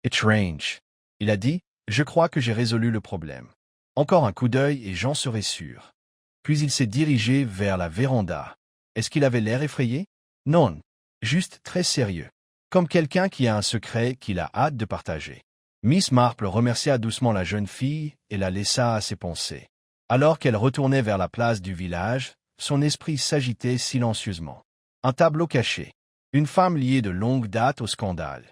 It's strange. Il a dit, je crois que j'ai résolu le problème. Encore un coup d'œil et j'en serai sûr. Puis il s'est dirigé vers la véranda. Est-ce qu'il avait l'air effrayé? Non. Juste très sérieux. Comme quelqu'un qui a un secret qu'il a hâte de partager. Miss Marple remercia doucement la jeune fille et la laissa à ses pensées. Alors qu'elle retournait vers la place du village, son esprit s'agitait silencieusement. Un tableau caché. Une femme liée de longue date au scandale.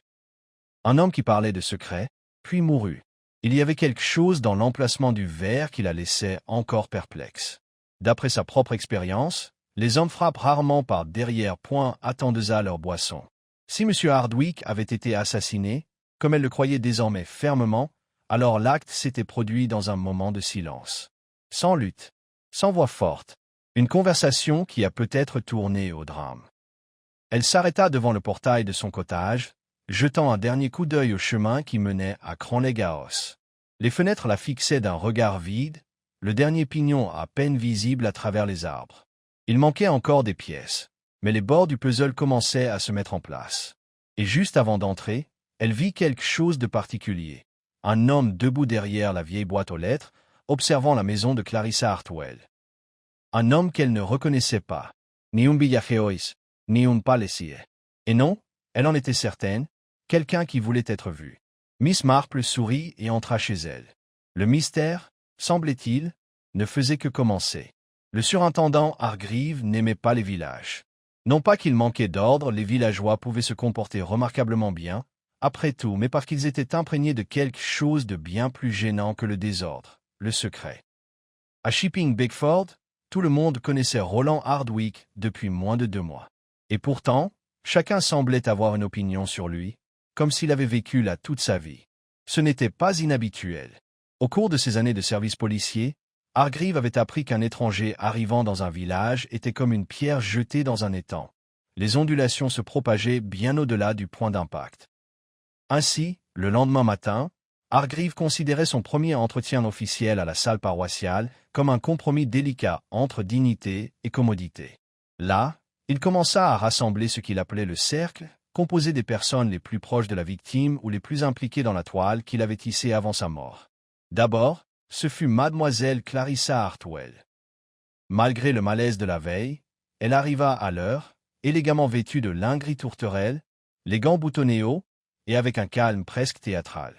Un homme qui parlait de secrets, puis mourut. Il y avait quelque chose dans l'emplacement du verre qui la laissait encore perplexe. D'après sa propre expérience, les hommes frappent rarement par derrière point attendus à leur boisson. Si M. Hardwick avait été assassiné, comme elle le croyait désormais fermement, alors l'acte s'était produit dans un moment de silence. Sans lutte, sans voix forte, une conversation qui a peut-être tourné au drame. Elle s'arrêta devant le portail de son cottage, jetant un dernier coup d'œil au chemin qui menait à Cronlegaos. Les fenêtres la fixaient d'un regard vide, le dernier pignon à peine visible à travers les arbres. Il manquait encore des pièces, mais les bords du puzzle commençaient à se mettre en place. Et juste avant d'entrer, elle vit quelque chose de particulier. Un homme debout derrière la vieille boîte aux lettres, observant la maison de Clarissa Hartwell. Un homme qu'elle ne reconnaissait pas, ni un villageois, ni un palessier. Et non, elle en était certaine, quelqu'un qui voulait être vu. Miss Marple sourit et entra chez elle. Le mystère, semblait-il, ne faisait que commencer. Le surintendant Hargreaves n'aimait pas les villages. Non pas qu'il manquait d'ordre, les villageois pouvaient se comporter remarquablement bien, après tout, mais parce qu'ils étaient imprégnés de quelque chose de bien plus gênant que le désordre, le secret. À Shipping Bigford, tout le monde connaissait Roland Hardwick depuis moins de 2 mois. Et pourtant, chacun semblait avoir une opinion sur lui, comme s'il avait vécu là toute sa vie. Ce n'était pas inhabituel. Au cours de ses années de service policier, Hargreaves avait appris qu'un étranger arrivant dans un village était comme une pierre jetée dans un étang. Les ondulations se propageaient bien au-delà du point d'impact. Ainsi, le lendemain matin, Hargreaves considérait son premier entretien officiel à la salle paroissiale comme un compromis délicat entre dignité et commodité. Là, il commença à rassembler ce qu'il appelait le cercle, composé des personnes les plus proches de la victime ou les plus impliquées dans la toile qu'il avait tissée avant sa mort. D'abord, ce fut mademoiselle Clarissa Hartwell. Malgré le malaise de la veille, elle arriva à l'heure, élégamment vêtue de lin gris tourterelle, les gants boutonnés haut, et avec un calme presque théâtral.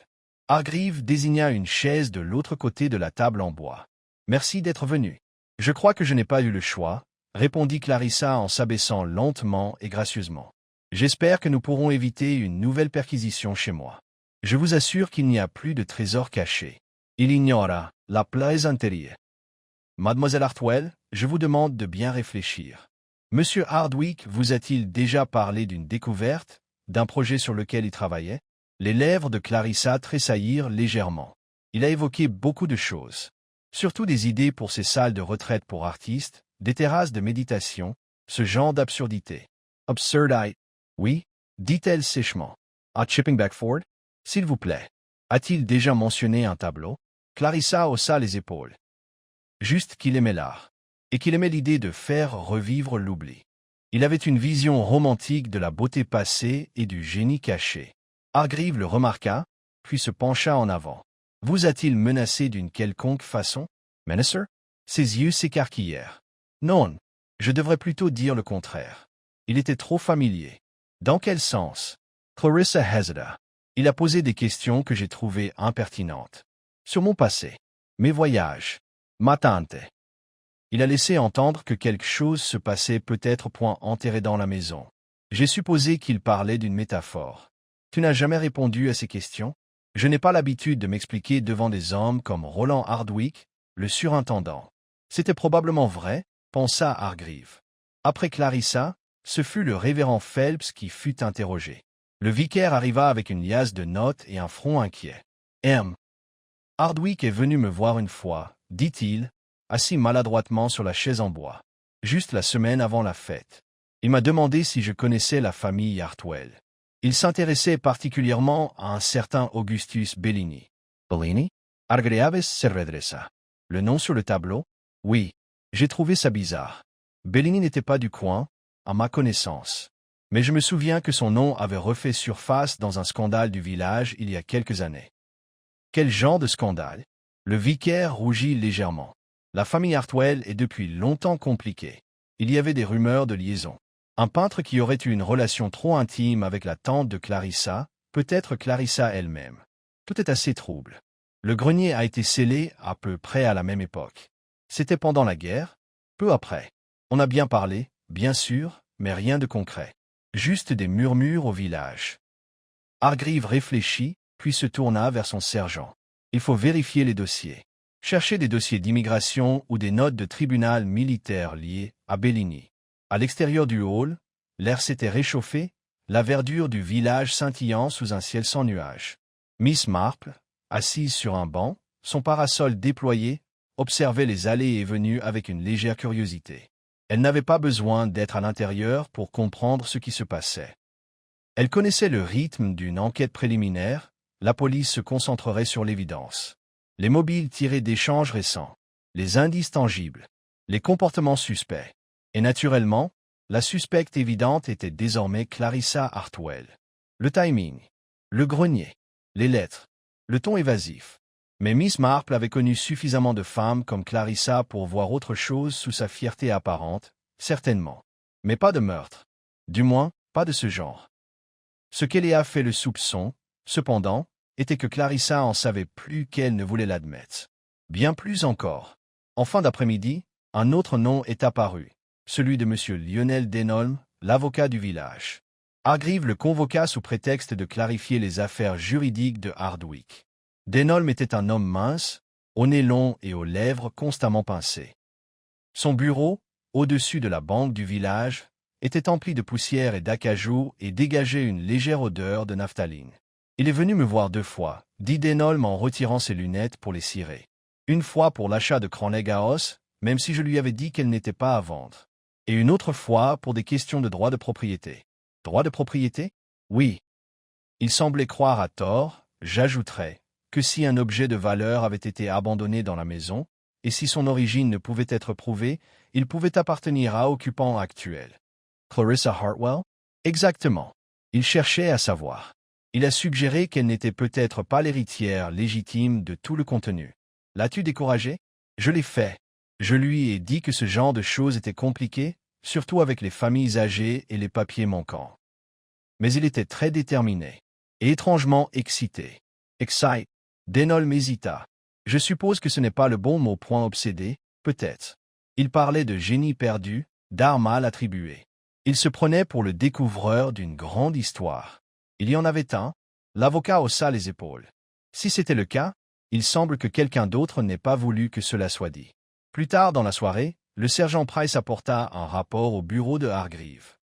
Hargreaves désigna une chaise de l'autre côté de la table en bois. « Merci d'être venu. Je crois que je n'ai pas eu le choix, » répondit Clarissa en s'abaissant lentement et gracieusement. « J'espère que nous pourrons éviter une nouvelle perquisition chez moi. Je vous assure qu'il n'y a plus de trésor caché. Il ignora la plaisanterie. Mademoiselle Hartwell, je vous demande de bien réfléchir. Monsieur Hardwick vous a-t-il déjà parlé d'une découverte, d'un projet sur lequel il travaillait? » Les lèvres de Clarissa tressaillirent légèrement. Il a évoqué beaucoup de choses. Surtout des idées pour ces salles de retraite pour artistes, des terrasses de méditation, ce genre d'absurdité. Absurdite. Oui, dit-elle sèchement. À Shipping Bigford? S'il vous plaît. A-t-il déjà mentionné un tableau? Clarissa haussa les épaules. Juste qu'il aimait l'art. Et qu'il aimait l'idée de faire revivre l'oubli. Il avait une vision romantique de la beauté passée et du génie caché. Hargreaves le remarqua, puis se pencha en avant. « Vous a-t-il menacé d'une quelconque façon? » Menacer? Ses yeux s'écarquillèrent. « Non, je devrais plutôt dire le contraire. Il était trop familier. »« Dans quel sens? » Clarissa hésita. « Il a posé des questions que j'ai trouvées impertinentes. Sur mon passé, mes voyages, ma tante. Il a laissé entendre que quelque chose se passait peut-être point enterré dans la maison. J'ai supposé qu'il parlait d'une métaphore. Tu n'as jamais répondu à ces questions? Je n'ai pas l'habitude de m'expliquer devant des hommes comme Roland Hardwick, le surintendant. C'était probablement vrai, pensa Hargreaves. Après Clarissa, ce fut le révérend Phelps qui fut interrogé. Le vicaire arriva avec une liasse de notes et un front inquiet. « M. Hardwick est venu me voir une fois, dit-il, assis maladroitement sur la chaise en bois, juste la semaine avant la fête. Il m'a demandé si je connaissais la famille Hartwell. Il s'intéressait particulièrement à un certain Augustus Bellini. » Bellini? Hargreaves se redressa. « Le nom sur le tableau? Oui, j'ai trouvé ça bizarre. Bellini n'était pas du coin, à ma connaissance. Mais je me souviens que son nom avait refait surface dans un scandale du village il y a quelques années. Quel genre de scandale? Le vicaire rougit légèrement. La famille Hartwell est depuis longtemps compliquée. Il y avait des rumeurs de liaison. Un peintre qui aurait eu une relation trop intime avec la tante de Clarissa, peut-être Clarissa elle-même. Tout est assez trouble. Le grenier a été scellé à peu près à la même époque. C'était pendant la guerre? Peu après. On a bien parlé, bien sûr, mais rien de concret. Juste des murmures au village. Hargreaves réfléchit, puis se tourna vers son sergent. Il faut vérifier les dossiers. Chercher des dossiers d'immigration ou des notes de tribunal militaire liées à Bellini. À l'extérieur du hall, l'air s'était réchauffé, la verdure du village scintillant sous un ciel sans nuages. Miss Marple, assise sur un banc, son parasol déployé, observait les allées et venues avec une légère curiosité. Elle n'avait pas besoin d'être à l'intérieur pour comprendre ce qui se passait. Elle connaissait le rythme d'une enquête préliminaire, la police se concentrerait sur l'évidence. Les mobiles tirés d'échanges récents, les indices tangibles, les comportements suspects. Et naturellement, la suspecte évidente était désormais Clarissa Hartwell. Le timing, le grenier, les lettres, le ton évasif. Mais Miss Marple avait connu suffisamment de femmes comme Clarissa pour voir autre chose sous sa fierté apparente, certainement. Mais pas de meurtre. Du moins, pas de ce genre. Ce qu'Eléa fait le soupçon, cependant, était que Clarissa en savait plus qu'elle ne voulait l'admettre. Bien plus encore. En fin d'après-midi, un autre nom est apparu, celui de M. Lionel Denholm, l'avocat du village. Hargreaves le convoqua sous prétexte de clarifier les affaires juridiques de Hardwick. Denholm était un homme mince, au nez long et aux lèvres constamment pincées. Son bureau, au-dessus de la banque du village, était empli de poussière et d'acajou et dégageait une légère odeur de naphtaline. Il est venu me voir 2 fois, dit Denholm en retirant ses lunettes pour les cirer. Une fois pour l'achat de Cranleg House, même si je lui avais dit qu'elle n'était pas à vendre. Et une autre fois pour des questions de droit de propriété. Droit de propriété? Oui. Il semblait croire à tort, j'ajouterais, que si un objet de valeur avait été abandonné dans la maison, et si son origine ne pouvait être prouvée, il pouvait appartenir à occupant actuel. Clarissa Hartwell? Exactement. Il cherchait à savoir. Il a suggéré qu'elle n'était peut-être pas l'héritière légitime de tout le contenu. L'as-tu découragé? Je l'ai fait. Je lui ai dit que ce genre de choses était compliqué, surtout avec les familles âgées et les papiers manquants. Mais il était très déterminé, et étrangement excité. Excite. Denholm hésita. Je suppose que ce n'est pas le bon mot. Obsédé, peut-être. Il parlait de génie perdu, d'art mal attribué. Il se prenait pour le découvreur d'une grande histoire. Il y en avait un? L'avocat haussa les épaules. Si c'était le cas, il semble que quelqu'un d'autre n'ait pas voulu que cela soit dit. Plus tard dans la soirée, le sergent Price apporta un rapport au bureau de Hargreaves.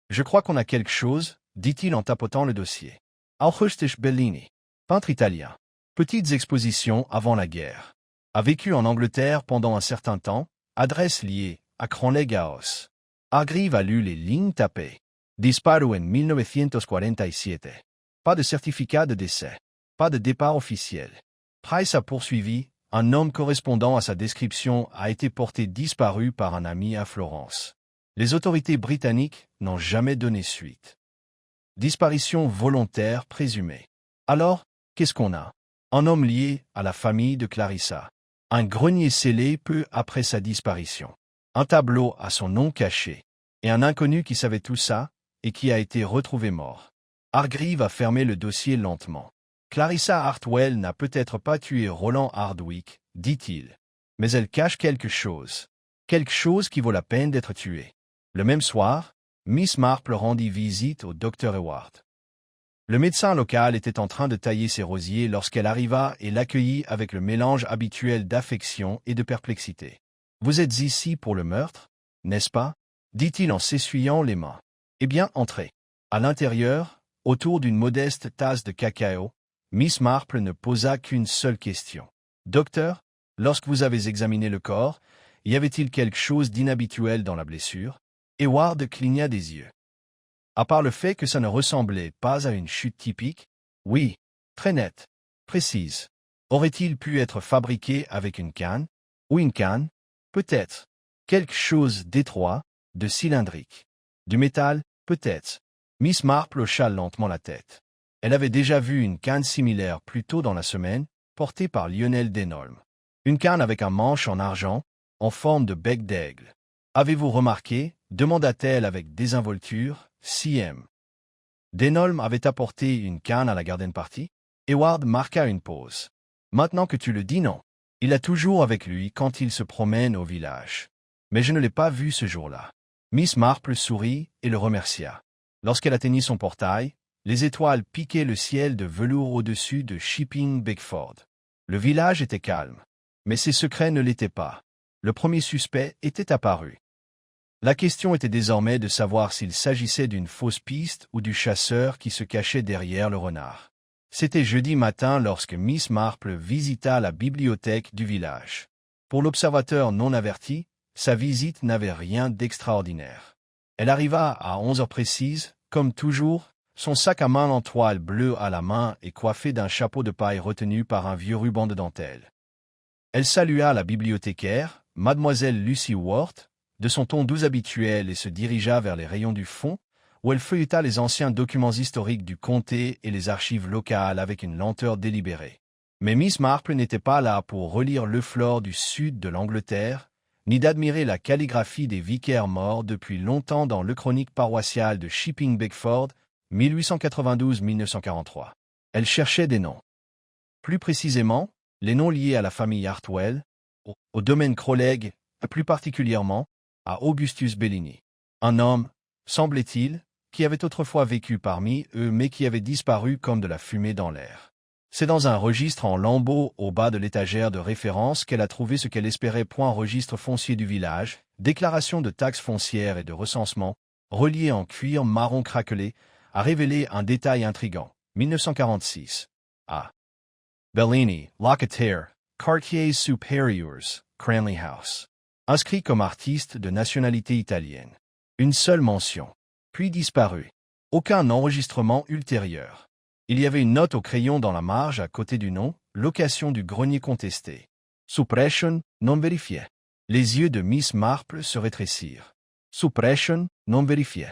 Je crois qu'on a quelque chose, dit-il en tapotant le dossier. Augustus Bellini, peintre italien. Petites expositions avant la guerre. A vécu en Angleterre pendant un certain temps, adresse liée à Cranleg House. Hargreaves a lu les lignes tapées. Disparo en 1947. Pas de certificat de décès. Pas de départ officiel. Price a poursuivi. Un homme correspondant à sa description a été porté disparu par un ami à Florence. Les autorités britanniques n'ont jamais donné suite. Disparition volontaire présumée. Alors, qu'est-ce qu'on a? Un homme lié à la famille de Clarissa. Un grenier scellé peu après sa disparition. Un tableau à son nom caché. Et un inconnu qui savait tout ça, et qui a été retrouvé mort. Hargreaves a fermé le dossier lentement. Clarissa Hartwell n'a peut-être pas tué Roland Hardwick, dit-il. Mais elle cache quelque chose. Quelque chose qui vaut la peine d'être tué. Le même soir, Miss Marple rendit visite au Dr. Ewart. Le médecin local était en train de tailler ses rosiers lorsqu'elle arriva et l'accueillit avec le mélange habituel d'affection et de perplexité. « Vous êtes ici pour le meurtre, n'est-ce pas ?» dit-il en s'essuyant les mains. « Eh bien, entrez. » À l'intérieur, autour d'une modeste tasse de cacao, Miss Marple ne posa qu'une seule question. « Docteur, lorsque vous avez examiné le corps, y avait-il quelque chose d'inhabituel dans la blessure ?» Ewart cligna des yeux. À part le fait que ça ne ressemblait pas à une chute typique? Oui, très nette, précise. Aurait-il pu être fabriqué avec une canne? Ou une canne? Peut-être. Quelque chose d'étroit, de cylindrique. Du métal? Peut-être. Miss Marple hocha lentement la tête. Elle avait déjà vu une canne similaire plus tôt dans la semaine, portée par Lionel Denholm. Une canne avec un manche en argent, en forme de bec d'aigle. Avez-vous remarqué, demanda-t-elle avec désinvolture, CM. Denholm avait apporté une canne à la garden party? Eward marqua une pause. Maintenant que tu le dis, non. Il l'a toujours avec lui quand il se promène au village. Mais je ne l'ai pas vu ce jour-là. Miss Marple sourit et le remercia. Lorsqu'elle atteignit son portail, les étoiles piquaient le ciel de velours au-dessus de Shipping Bickford. Le village était calme. Mais ses secrets ne l'étaient pas. Le premier suspect était apparu. La question était désormais de savoir s'il s'agissait d'une fausse piste ou du chasseur qui se cachait derrière le renard. C'était jeudi matin lorsque Miss Marple visita la bibliothèque du village. Pour l'observateur non averti, sa visite n'avait rien d'extraordinaire. Elle arriva à 11 heures précises, comme toujours, son sac à main en toile bleue à la main et coiffé d'un chapeau de paille retenu par un vieux ruban de dentelle. Elle salua la bibliothécaire, mademoiselle Lucy Worth, de son ton doux habituel et se dirigea vers les rayons du fond, où elle feuilleta les anciens documents historiques du comté et les archives locales avec une lenteur délibérée. Mais Miss Marple n'était pas là pour relire le flore du sud de l'Angleterre, ni d'admirer la calligraphie des vicaires morts depuis longtemps dans le chronique paroissiale de Shipping Bickford, 1892-1943. Elle cherchait des noms. Plus précisément, les noms liés à la famille Hartwell, au domaine Crowleg, et plus particulièrement à Augustus Bellini. Un homme, semblait-il, qui avait autrefois vécu parmi eux mais qui avait disparu comme de la fumée dans l'air. C'est dans un registre en lambeaux au bas de l'étagère de référence qu'elle a trouvé ce qu'elle espérait. Registre foncier du village, déclaration de taxes foncières et de recensement, relié en cuir marron craquelé, a révélé un détail intrigant. 1946. A. Bellini, locataire, quartiers supérieurs, Cranley House. Inscrit comme artiste de nationalité italienne. Une seule mention. Puis disparu. Aucun enregistrement ultérieur. Il y avait une note au crayon dans la marge à côté du nom, location du grenier contesté. Suppression non vérifiée. Les yeux de Miss Marple se rétrécirent. Suppression non vérifiée.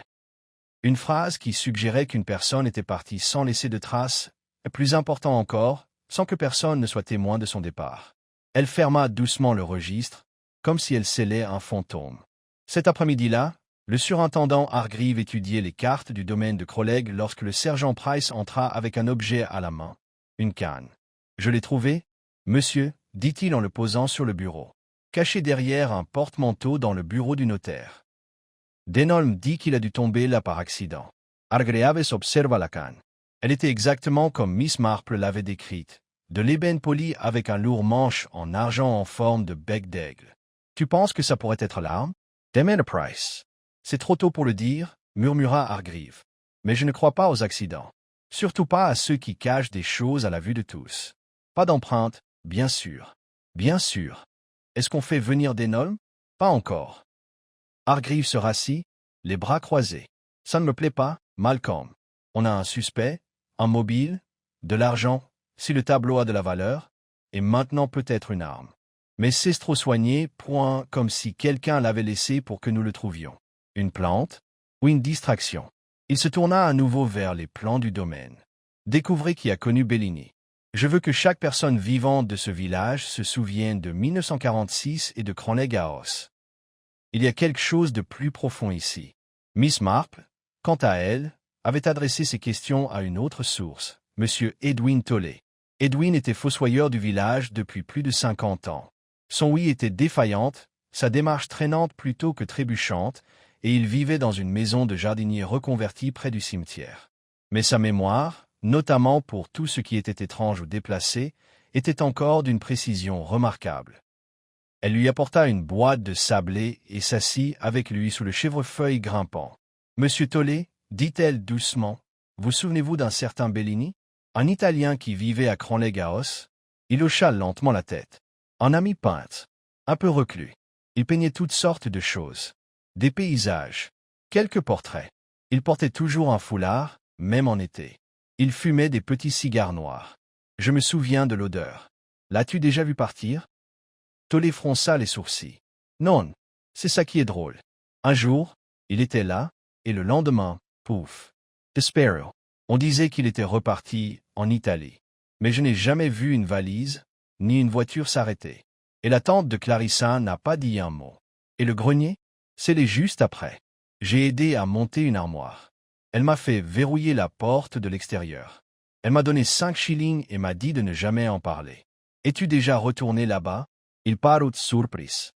Une phrase qui suggérait qu'une personne était partie sans laisser de traces, et plus important encore, sans que personne ne soit témoin de son départ. Elle ferma doucement le registre, comme si elle scellait un fantôme. Cet après-midi-là, le surintendant Hargreave étudiait les cartes du domaine de Crowleg lorsque le sergent Price entra avec un objet à la main. Une canne. « Je l'ai trouvé, monsieur, dit-il en le posant sur le bureau. Caché derrière un porte-manteau dans le bureau du notaire. Denholm dit qu'il a dû tomber là par accident. Hargreaves observa la canne. Elle était exactement comme Miss Marple l'avait décrite, de l'ébène poli avec un lourd manche en argent en forme de bec d'aigle. Tu penses que ça pourrait être l'arme? Demanda Price. C'est trop tôt pour le dire, murmura Hargreave. Mais je ne crois pas aux accidents. Surtout pas à ceux qui cachent des choses à la vue de tous. Pas d'empreinte, bien sûr. Bien sûr. Est-ce qu'on fait venir Denholm? Pas encore. Hargreave se rassit, les bras croisés. Ça ne me plaît pas, Malcolm. On a un suspect, un mobile, de l'argent, si le tableau a de la valeur, et maintenant peut-être une arme. Mais c'est trop soigné, point comme si quelqu'un l'avait laissé pour que nous le trouvions. Une plante? Ou une distraction? Il se tourna à nouveau vers les plans du domaine. Découvrez qui a connu Bellini. Je veux que chaque personne vivante de ce village se souvienne de 1946 et de Cranley House. Il y a quelque chose de plus profond ici. Miss Marple, quant à elle, avait adressé ses questions à une autre source, M. Edwin Tolley. Edwin était fossoyeur du village depuis plus de 50 ans. Son ouïe était défaillante, sa démarche traînante plutôt que trébuchante, et il vivait dans une maison de jardinier reconvertie près du cimetière. Mais sa mémoire, notamment pour tout ce qui était étrange ou déplacé, était encore d'une précision remarquable. Elle lui apporta une boîte de sablé et s'assit avec lui sous le chèvrefeuille grimpant. « Monsieur Tolley, dit-elle doucement, vous souvenez-vous d'un certain Bellini? Un Italien qui vivait à Cranley House? » Il hocha lentement la tête. Un ami peintre, un peu reclus. Il peignait toutes sortes de choses. Des paysages, quelques portraits. Il portait toujours un foulard, même en été. Il fumait des petits cigares noirs. Je me souviens de l'odeur. L'as-tu déjà vu partir? Tolley fronça les sourcils. Non, c'est ça qui est drôle. Un jour, il était là, et le lendemain, Pouf. Despero. On disait qu'il était reparti en Italie. Mais je n'ai jamais vu une valise, ni une voiture s'arrêter. Et la tante de Clarissa n'a pas dit un mot. Et le grenier? C'est les juste après. J'ai aidé à monter une armoire. Elle m'a fait verrouiller la porte de l'extérieur. Elle m'a donné 5 shillings et m'a dit de ne jamais en parler. Es-tu déjà retourné là-bas? Il parut surprise.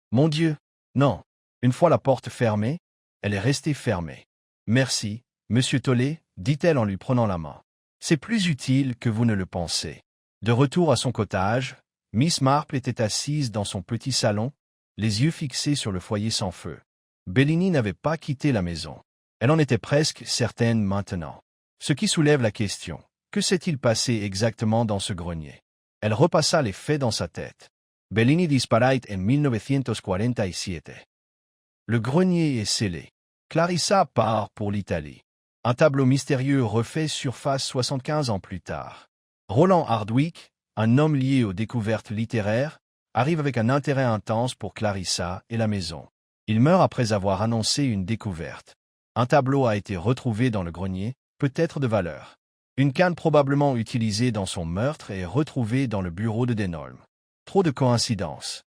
Mon Dieu, non. Une fois la porte fermée, elle est restée fermée. Merci, Monsieur Tollet, dit-elle en lui prenant la main. C'est plus utile que vous ne le pensez. De retour à son cottage, Miss Marple était assise dans son petit salon, les yeux fixés sur le foyer sans feu. Bellini n'avait pas quitté la maison. Elle en était presque certaine maintenant. Ce qui soulève la question, que s'est-il passé exactement dans ce grenier? Elle repassa les faits dans sa tête. Bellini disparaît en 1947. Le grenier est scellé. Clarissa part pour l'Italie. Un tableau mystérieux refait surface 75 ans plus tard. Roland Hardwick, un homme lié aux découvertes littéraires, arrive avec un intérêt intense pour Clarissa et la maison. Il meurt après avoir annoncé une découverte. Un tableau a été retrouvé dans le grenier, peut-être de valeur. Une canne probablement utilisée dans son meurtre est retrouvée dans le bureau de Denholm. Trop de coïncidences.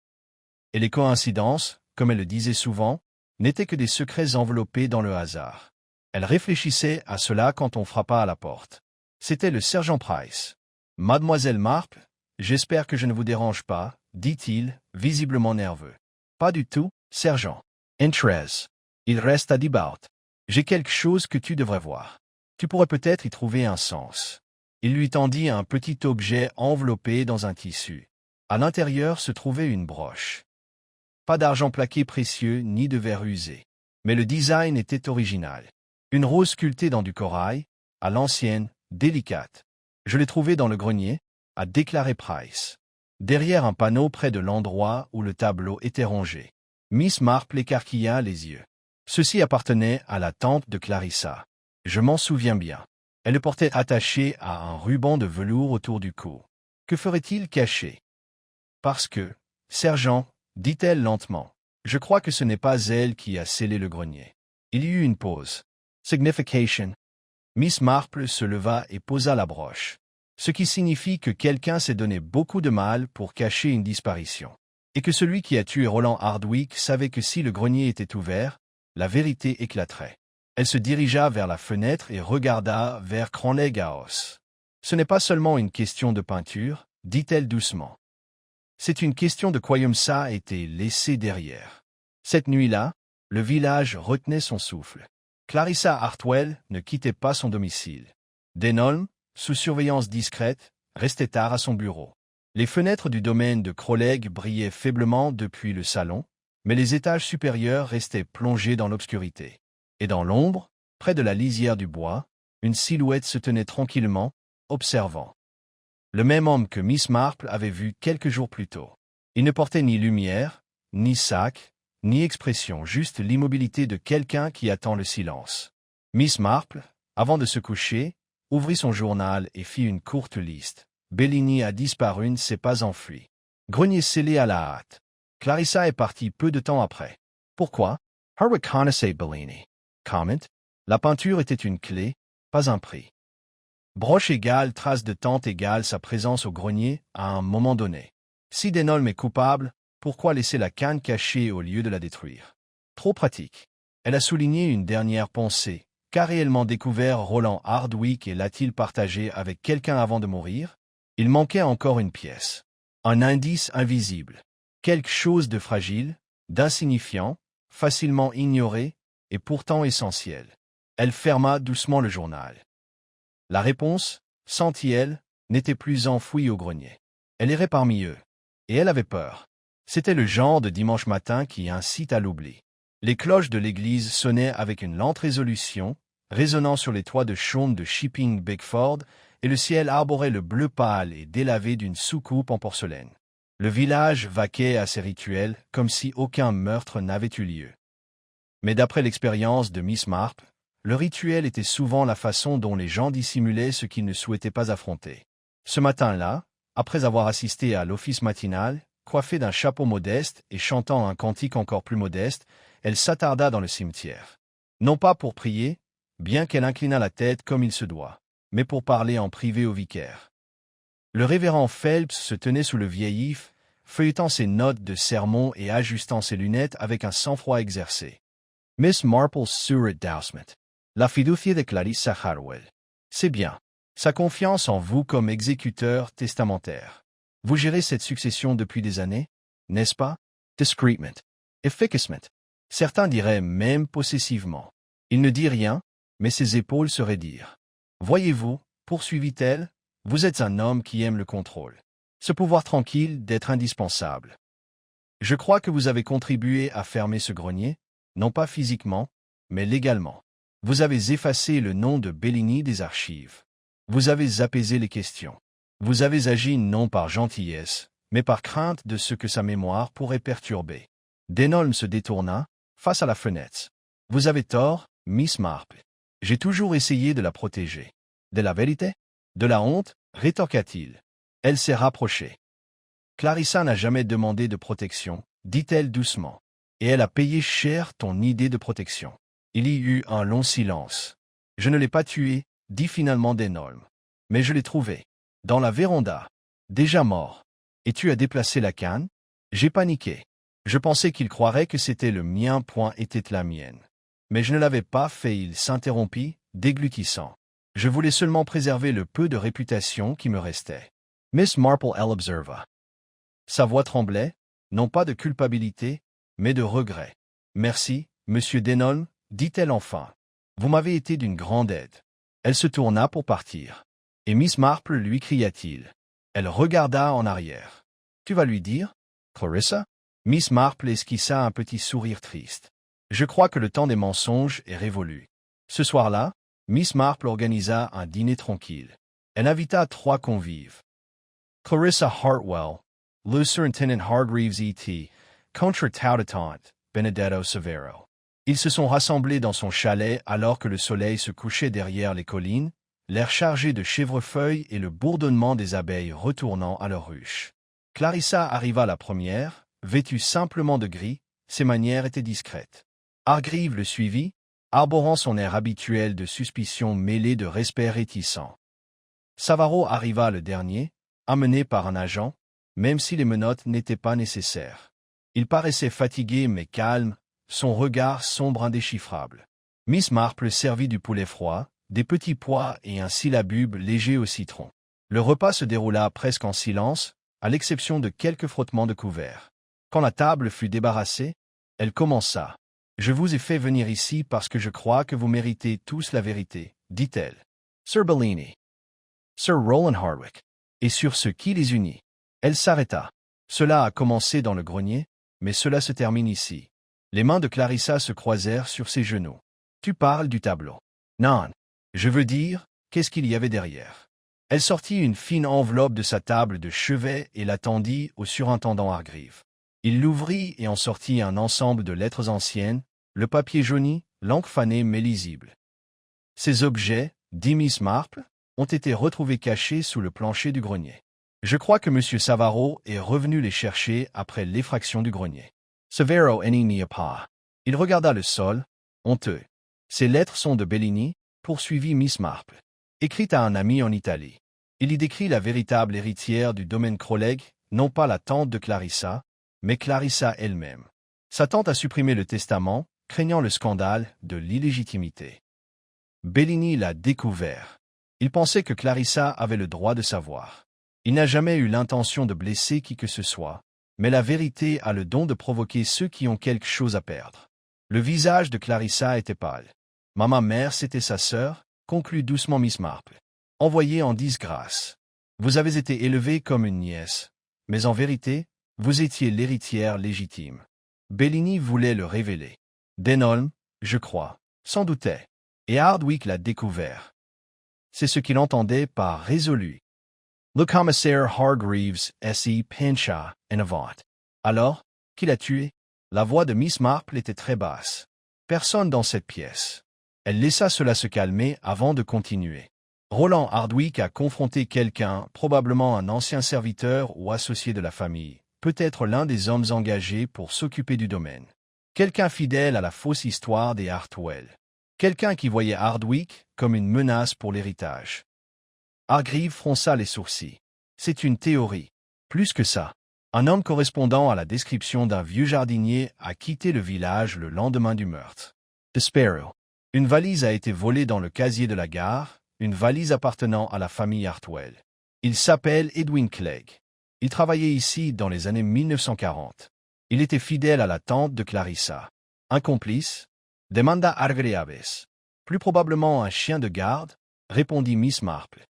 Et les coïncidences, comme elle le disait souvent, n'étaient que des secrets enveloppés dans le hasard. Elle réfléchissait à cela quand on frappa à la porte. C'était le sergent Price. « Mademoiselle Marple, j'espère que je ne vous dérange pas, » dit-il, visiblement nerveux. « Pas du tout, sergent. Entrez. Il reste à Dibaut. J'ai quelque chose que tu devrais voir. Tu pourrais peut-être y trouver un sens. » Il lui tendit un petit objet enveloppé dans un tissu. À l'intérieur se trouvait une broche. Pas d'argent plaqué précieux ni de verre usé. Mais le design était original. Une rose sculptée dans du corail, à l'ancienne, délicate. Je l'ai trouvée dans le grenier, a déclaré Price. Derrière un panneau près de l'endroit où le tableau était rangé. Miss Marple écarquilla les yeux. Ceci appartenait à la tante de Clarissa. Je m'en souviens bien. Elle le portait attaché à un ruban de velours autour du cou. Que ferait-il caché? Parce que, sergent, dit-elle lentement, je crois que ce n'est pas elle qui a scellé le grenier. Il y eut une pause. Signification. Miss Marple se leva et posa la broche. Ce qui signifie que quelqu'un s'est donné beaucoup de mal pour cacher une disparition. Et que celui qui a tué Roland Hardwick savait que si le grenier était ouvert, la vérité éclaterait. Elle se dirigea vers la fenêtre et regarda vers Cranley House. Ce n'est pas seulement une question de peinture, dit-elle doucement. C'est une question de quoi ça a été laissé derrière. Cette nuit-là, le village retenait son souffle. Clarissa Hartwell ne quittait pas son domicile. Denholm, sous surveillance discrète, restait tard à son bureau. Les fenêtres du domaine de Crowleg brillaient faiblement depuis le salon, mais les étages supérieurs restaient plongés dans l'obscurité. Et dans l'ombre, près de la lisière du bois, une silhouette se tenait tranquillement, observant. Le même homme que Miss Marple avait vu quelques jours plus tôt. Il ne portait ni lumière, ni sac, ni expression, juste l'immobilité de quelqu'un qui attend le silence. Miss Marple, avant de se coucher, ouvrit son journal et fit une courte liste. Bellini a disparu, ne s'est pas enfui. Grenier scellé à la hâte. Clarissa est partie peu de temps après. Pourquoi? Harwick connaissait Bellini. Comment? La peinture était une clé, pas un prix. Broche égale trace de tente égale sa présence au grenier à un moment donné. Si Denholm est coupable, pourquoi laisser la canne cachée au lieu de la détruire? Trop pratique. Elle a souligné une dernière pensée. Qu'a réellement découvert Roland Hardwick et l'a-t-il partagé avec quelqu'un avant de mourir? Il manquait encore une pièce. Un indice invisible. Quelque chose de fragile, d'insignifiant, facilement ignoré, et pourtant essentiel. Elle ferma doucement le journal. La réponse, sentit-elle, n'était plus enfouie au grenier. Elle errait parmi eux. Et elle avait peur. C'était le genre de dimanche matin qui incite à l'oubli. Les cloches de l'église sonnaient avec une lente résolution, résonnant sur les toits de chaume de Shipping Bigford, et le ciel arborait le bleu pâle et délavé d'une soucoupe en porcelaine. Le village vaquait à ses rituels comme si aucun meurtre n'avait eu lieu. Mais d'après l'expérience de Miss Marple, le rituel était souvent la façon dont les gens dissimulaient ce qu'ils ne souhaitaient pas affronter. Ce matin-là, après avoir assisté à l'office matinal, coiffée d'un chapeau modeste et chantant un cantique encore plus modeste, elle s'attarda dans le cimetière. Non pas pour prier, bien qu'elle inclinât la tête comme il se doit, mais pour parler en privé au vicaire. Le révérend Phelps se tenait sous le vieillif, feuilletant ses notes de sermon et ajustant ses lunettes avec un sang-froid exercé. Miss Marple Surratt Dowsmet. La fiducia de Clarissa Harwell. C'est bien. Sa confiance en vous comme exécuteur testamentaire. Vous gérez cette succession depuis des années, n'est-ce pas? Discretement. Efficacement. Certains diraient même possessivement. Il ne dit rien, mais ses épaules seraient dire. Voyez-vous, poursuivit-elle, vous êtes un homme qui aime le contrôle. Ce pouvoir tranquille d'être indispensable. Je crois que vous avez contribué à fermer ce grenier, non pas physiquement, mais légalement. Vous avez effacé le nom de Bellini des archives. Vous avez apaisé les questions. Vous avez agi non par gentillesse, mais par crainte de ce que sa mémoire pourrait perturber. Denholm se détourna, face à la fenêtre. Vous avez tort, Miss Marple. J'ai toujours essayé de la protéger. De la vérité? De la honte? Rétorqua-t-il. Elle s'est rapprochée. Clarissa n'a jamais demandé de protection, dit-elle doucement. Et elle a payé cher ton idée de protection. Il y eut un long silence. Je ne l'ai pas tué, dit finalement Denholm. Mais je l'ai trouvé. Dans la véranda. Déjà mort. Et tu as déplacé la canne? J'ai paniqué. Je pensais qu'il croirait que c'était le mien point était la mienne. Mais je ne l'avais pas fait, il s'interrompit, déglutissant. Je voulais seulement préserver le peu de réputation qui me restait. Miss Marple elle observa. Sa voix tremblait, non pas de culpabilité, mais de regret. Merci, monsieur Denholm, dit-elle enfin. Vous m'avez été d'une grande aide. Elle se tourna pour partir. Et Miss Marple lui cria-t-il. Elle regarda en arrière. Tu vas lui dire, Clarissa? Miss Marple esquissa un petit sourire triste. Je crois que le temps des mensonges est révolu. Ce soir-là, Miss Marple organisa un dîner tranquille. Elle invita 3 convives. Clarissa Hartwell, le surintendant Hargreaves E.T., contre Tautatante, Benedetto Severo. Ils se sont rassemblés dans son chalet alors que le soleil se couchait derrière les collines, l'air chargé de chèvrefeuilles et le bourdonnement des abeilles retournant à leur ruche. Clarissa arriva la première, vêtue simplement de gris, ses manières étaient discrètes. Hargreaves le suivit, arborant son air habituel de suspicion mêlée de respect réticent. Savaro arriva le dernier, amené par un agent, même si les menottes n'étaient pas nécessaires. Il paraissait fatigué mais calme, son regard sombre indéchiffrable. Miss Marple servit du poulet froid, des petits pois et un syllabube léger au citron. Le repas se déroula presque en silence, à l'exception de quelques frottements de couverts. Quand la table fut débarrassée, elle commença. « Je vous ai fait venir ici parce que je crois que vous méritez tous la vérité, dit-elle. Sir Bellini. Sir Roland Hardwicke. Et sur ce qui les unit. » Elle s'arrêta. Cela a commencé dans le grenier, mais cela se termine ici. Les mains de Clarissa se croisèrent sur ses genoux. Tu parles du tableau. Non. Je veux dire, qu'est-ce qu'il y avait derrière? Elle sortit une fine enveloppe de sa table de chevet et la tendit au surintendant Hargreaves. Il l'ouvrit et en sortit un ensemble de lettres anciennes, le papier jauni, l'encre fanée mais lisible. Ces objets, dit Miss Marple, ont été retrouvés cachés sous le plancher du grenier. Je crois que M. Savaro est revenu les chercher après l'effraction du grenier. Severo n'y est pas. Il regarda le sol, honteux. Ces lettres sont de Bellini, poursuivit Miss Marple, écrites à un ami en Italie. Il y décrit la véritable héritière du domaine Croleg, non pas la tante de Clarissa, mais Clarissa elle-même. Sa tante a supprimé le testament, craignant le scandale de l'illégitimité. Bellini l'a découvert. Il pensait que Clarissa avait le droit de savoir. Il n'a jamais eu l'intention de blesser qui que ce soit, mais la vérité a le don de provoquer ceux qui ont quelque chose à perdre. Le visage de Clarissa était pâle. Maman mère, c'était sa sœur, conclut doucement Miss Marple. Envoyée en disgrâce. Vous avez été élevée comme une nièce, mais en vérité, vous étiez l'héritière légitime. Bellini voulait le révéler. Denholm, je crois, s'en doutait. Et Hardwicke l'a découvert. C'est ce qu'il entendait par résolu. Le commissaire Hargreaves s'y pencha en avant. Alors, qui l'a tué? La voix de Miss Marple était très basse. Personne dans cette pièce. Elle laissa cela se calmer avant de continuer. Roland Hardwicke a confronté quelqu'un, probablement un ancien serviteur ou associé de la famille, peut-être l'un des hommes engagés pour s'occuper du domaine. Quelqu'un fidèle à la fausse histoire des Hartwell. Quelqu'un qui voyait Hardwick comme une menace pour l'héritage. Hargreaves fronça les sourcils. C'est une théorie. Plus que ça. Un homme correspondant à la description d'un vieux jardinier a quitté le village le lendemain du meurtre. The Sparrow. Une valise a été volée dans le casier de la gare, une valise appartenant à la famille Hartwell. Il s'appelle Edwin Clegg. Il travaillait ici dans les années 1940. Il était fidèle à la tante de Clarissa. Un complice? Demanda Hargreaves. Plus probablement un chien de garde, répondit Miss Marple.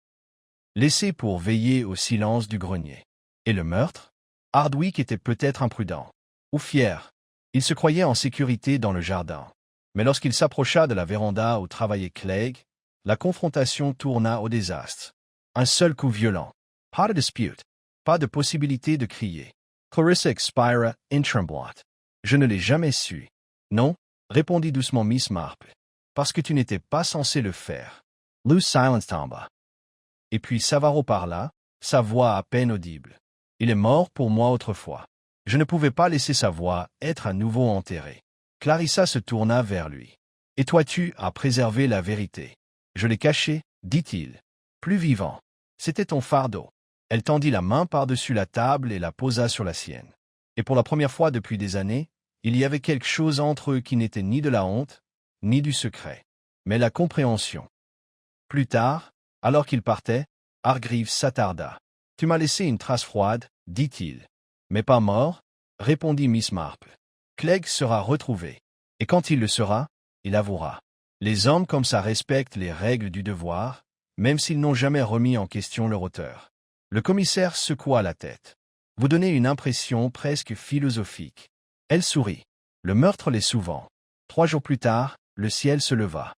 Laissé pour veiller au silence du grenier. Et le meurtre? Hardwick était peut-être imprudent. Ou fier. Il se croyait en sécurité dans le jardin. Mais lorsqu'il s'approcha de la véranda où travaillait Clegg, la confrontation tourna au désastre. Un seul coup violent. Pas de dispute. Pas de possibilité de crier. Clarissa expira, tremblante. Je ne l'ai jamais su. Non, répondit doucement Miss Marple. Parce que tu n'étais pas censé le faire. Loose silence tomba. Et puis Savaro parla, sa voix à peine audible. Il est mort pour moi autrefois. Je ne pouvais pas laisser sa voix être à nouveau enterrée. Clarissa se tourna vers lui. Et toi tu as préservé la vérité. Je l'ai caché, dit-il. Plus vivant. C'était ton fardeau. Elle tendit la main par-dessus la table et la posa sur la sienne. Et pour la première fois depuis des années, il y avait quelque chose entre eux qui n'était ni de la honte, ni du secret, mais la compréhension. Plus tard, alors qu'il partait, Hargreaves s'attarda. « Tu m'as laissé une trace froide, dit-il. »« Mais pas mort, » répondit Miss Marple. « Clegg sera retrouvé. Et quand il le sera, il avouera. Les hommes comme ça respectent les règles du devoir, même s'ils n'ont jamais remis en question leur auteur. » Le commissaire secoua la tête. « Vous donnez une impression presque philosophique. » Elle sourit. Le meurtre l'est souvent. 3 jours plus tard, le ciel se leva.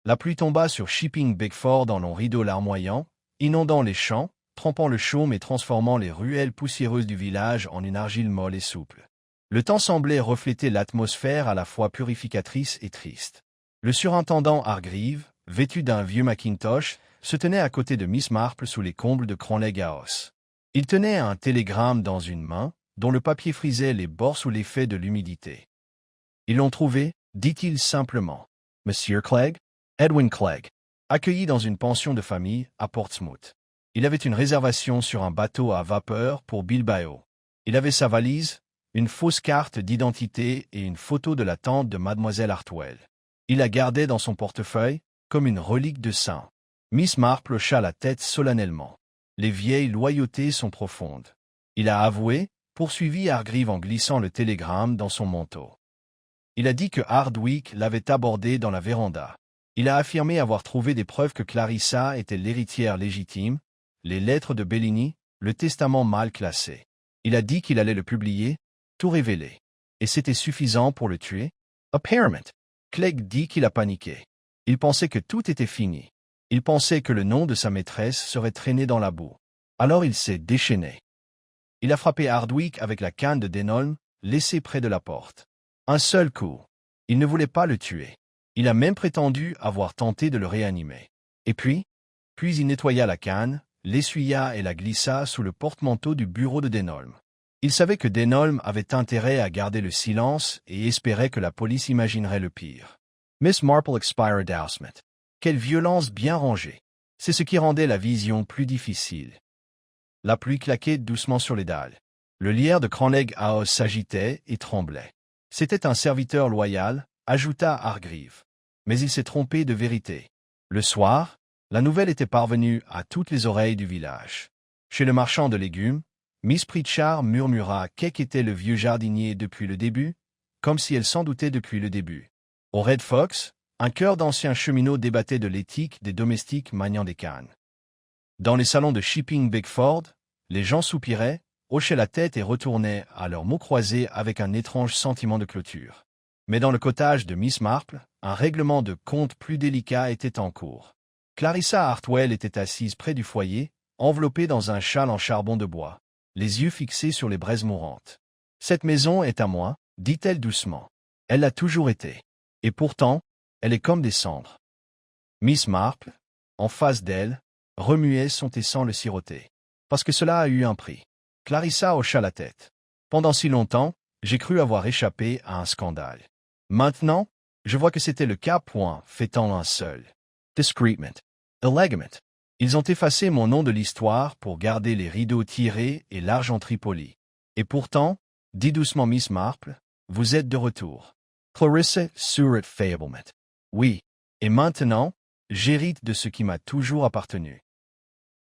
La pluie tomba sur Shipping Bigford en longs rideaux larmoyants, inondant les champs, trempant le chaume et transformant les ruelles poussiéreuses du village en une argile molle et souple. Le temps semblait refléter l'atmosphère à la fois purificatrice et triste. Le surintendant Hargreaves, vêtu d'un vieux Macintosh, se tenait à côté de Miss Marple sous les combles de Cronleg House. Il tenait un télégramme dans une main, dont le papier frisait les bords sous l'effet de l'humidité. « Ils l'ont trouvé, dit-il simplement. Monsieur Clegg? Edwin Clegg, accueilli dans une pension de famille à Portsmouth. Il avait une réservation sur un bateau à vapeur pour Bilbao. Il avait sa valise, une fausse carte d'identité et une photo de la tante de Mademoiselle Hartwell. Il la gardait dans son portefeuille, comme une relique de saint. Miss Marple hocha la tête solennellement. Les vieilles loyautés sont profondes. Il a avoué, poursuivit Hargreaves en glissant le télégramme dans son manteau. Il a dit que Hardwick l'avait abordé dans la véranda. Il a affirmé avoir trouvé des preuves que Clarissa était l'héritière légitime, les lettres de Bellini, le testament mal classé. Il a dit qu'il allait le publier, tout révéler. Et c'était suffisant pour le tuer? Apparemment. Clegg dit qu'il a paniqué. Il pensait que tout était fini. Il pensait que le nom de sa maîtresse serait traîné dans la boue. Alors il s'est déchaîné. Il a frappé Hardwick avec la canne de Denholm, laissée près de la porte. Un seul coup. Il ne voulait pas le tuer. Il a même prétendu avoir tenté de le réanimer. Et puis il nettoya la canne, l'essuya et la glissa sous le porte-manteau du bureau de Denholm. Il savait que Denholm avait intérêt à garder le silence et espérait que la police imaginerait le pire. Miss Marple expira doucement. Quelle violence bien rangée. C'est ce qui rendait la vision plus difficile. La pluie claquait doucement sur les dalles. Le lierre de Cronleg House s'agitait et tremblait. C'était un serviteur loyal, ajouta Hargreaves. Mais il s'est trompé de vérité. Le soir, la nouvelle était parvenue à toutes les oreilles du village. Chez le marchand de légumes, Miss Pritchard murmura qu'était le vieux jardinier depuis le début, comme si elle s'en doutait depuis le début. Au Red Fox, un chœur d'anciens cheminots débattait de l'éthique des domestiques maniant des cannes. Dans les salons de Shipping Bigford, les gens soupiraient, hochaient la tête et retournaient à leurs mots croisés avec un étrange sentiment de clôture. Mais dans le cottage de Miss Marple, un règlement de compte plus délicat était en cours. Clarissa Hartwell était assise près du foyer, enveloppée dans un châle en charbon de bois, les yeux fixés sur les braises mourantes. « Cette maison est à moi, » dit-elle doucement. « Elle l'a toujours été. Et pourtant, elle est comme des cendres. » Miss Marple, en face d'elle, remuait son thé sans le siroter. Parce que cela a eu un prix. Clarissa hocha la tête. Pendant si longtemps, j'ai cru avoir échappé à un scandale. Maintenant, Je vois que c'était le cas. Fait-en un seul. Discretement. Illegament. Ils ont effacé mon nom de l'histoire pour garder les rideaux tirés et l'argenterie polie. Et pourtant, dit doucement Miss Marple, vous êtes de retour. Clarissa Surratt Fablement. Oui. Et maintenant, j'hérite de ce qui m'a toujours appartenu.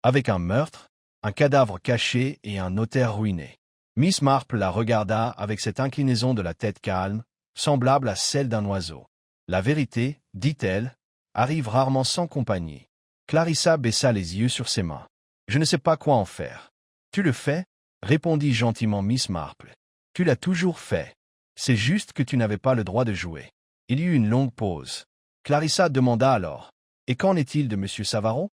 Avec un meurtre, un cadavre caché et un notaire ruiné. Miss Marple la regarda avec cette inclinaison de la tête calme, semblable à celle d'un oiseau. La vérité, dit-elle, arrive rarement sans compagnie. Clarissa baissa les yeux sur ses mains. Je ne sais pas quoi en faire. Tu le fais? Répondit gentiment Miss Marple. Tu l'as toujours fait. C'est juste que tu n'avais pas le droit de jouer. Il y eut une longue pause. Clarissa demanda alors. Et qu'en est-il de M. Savaro?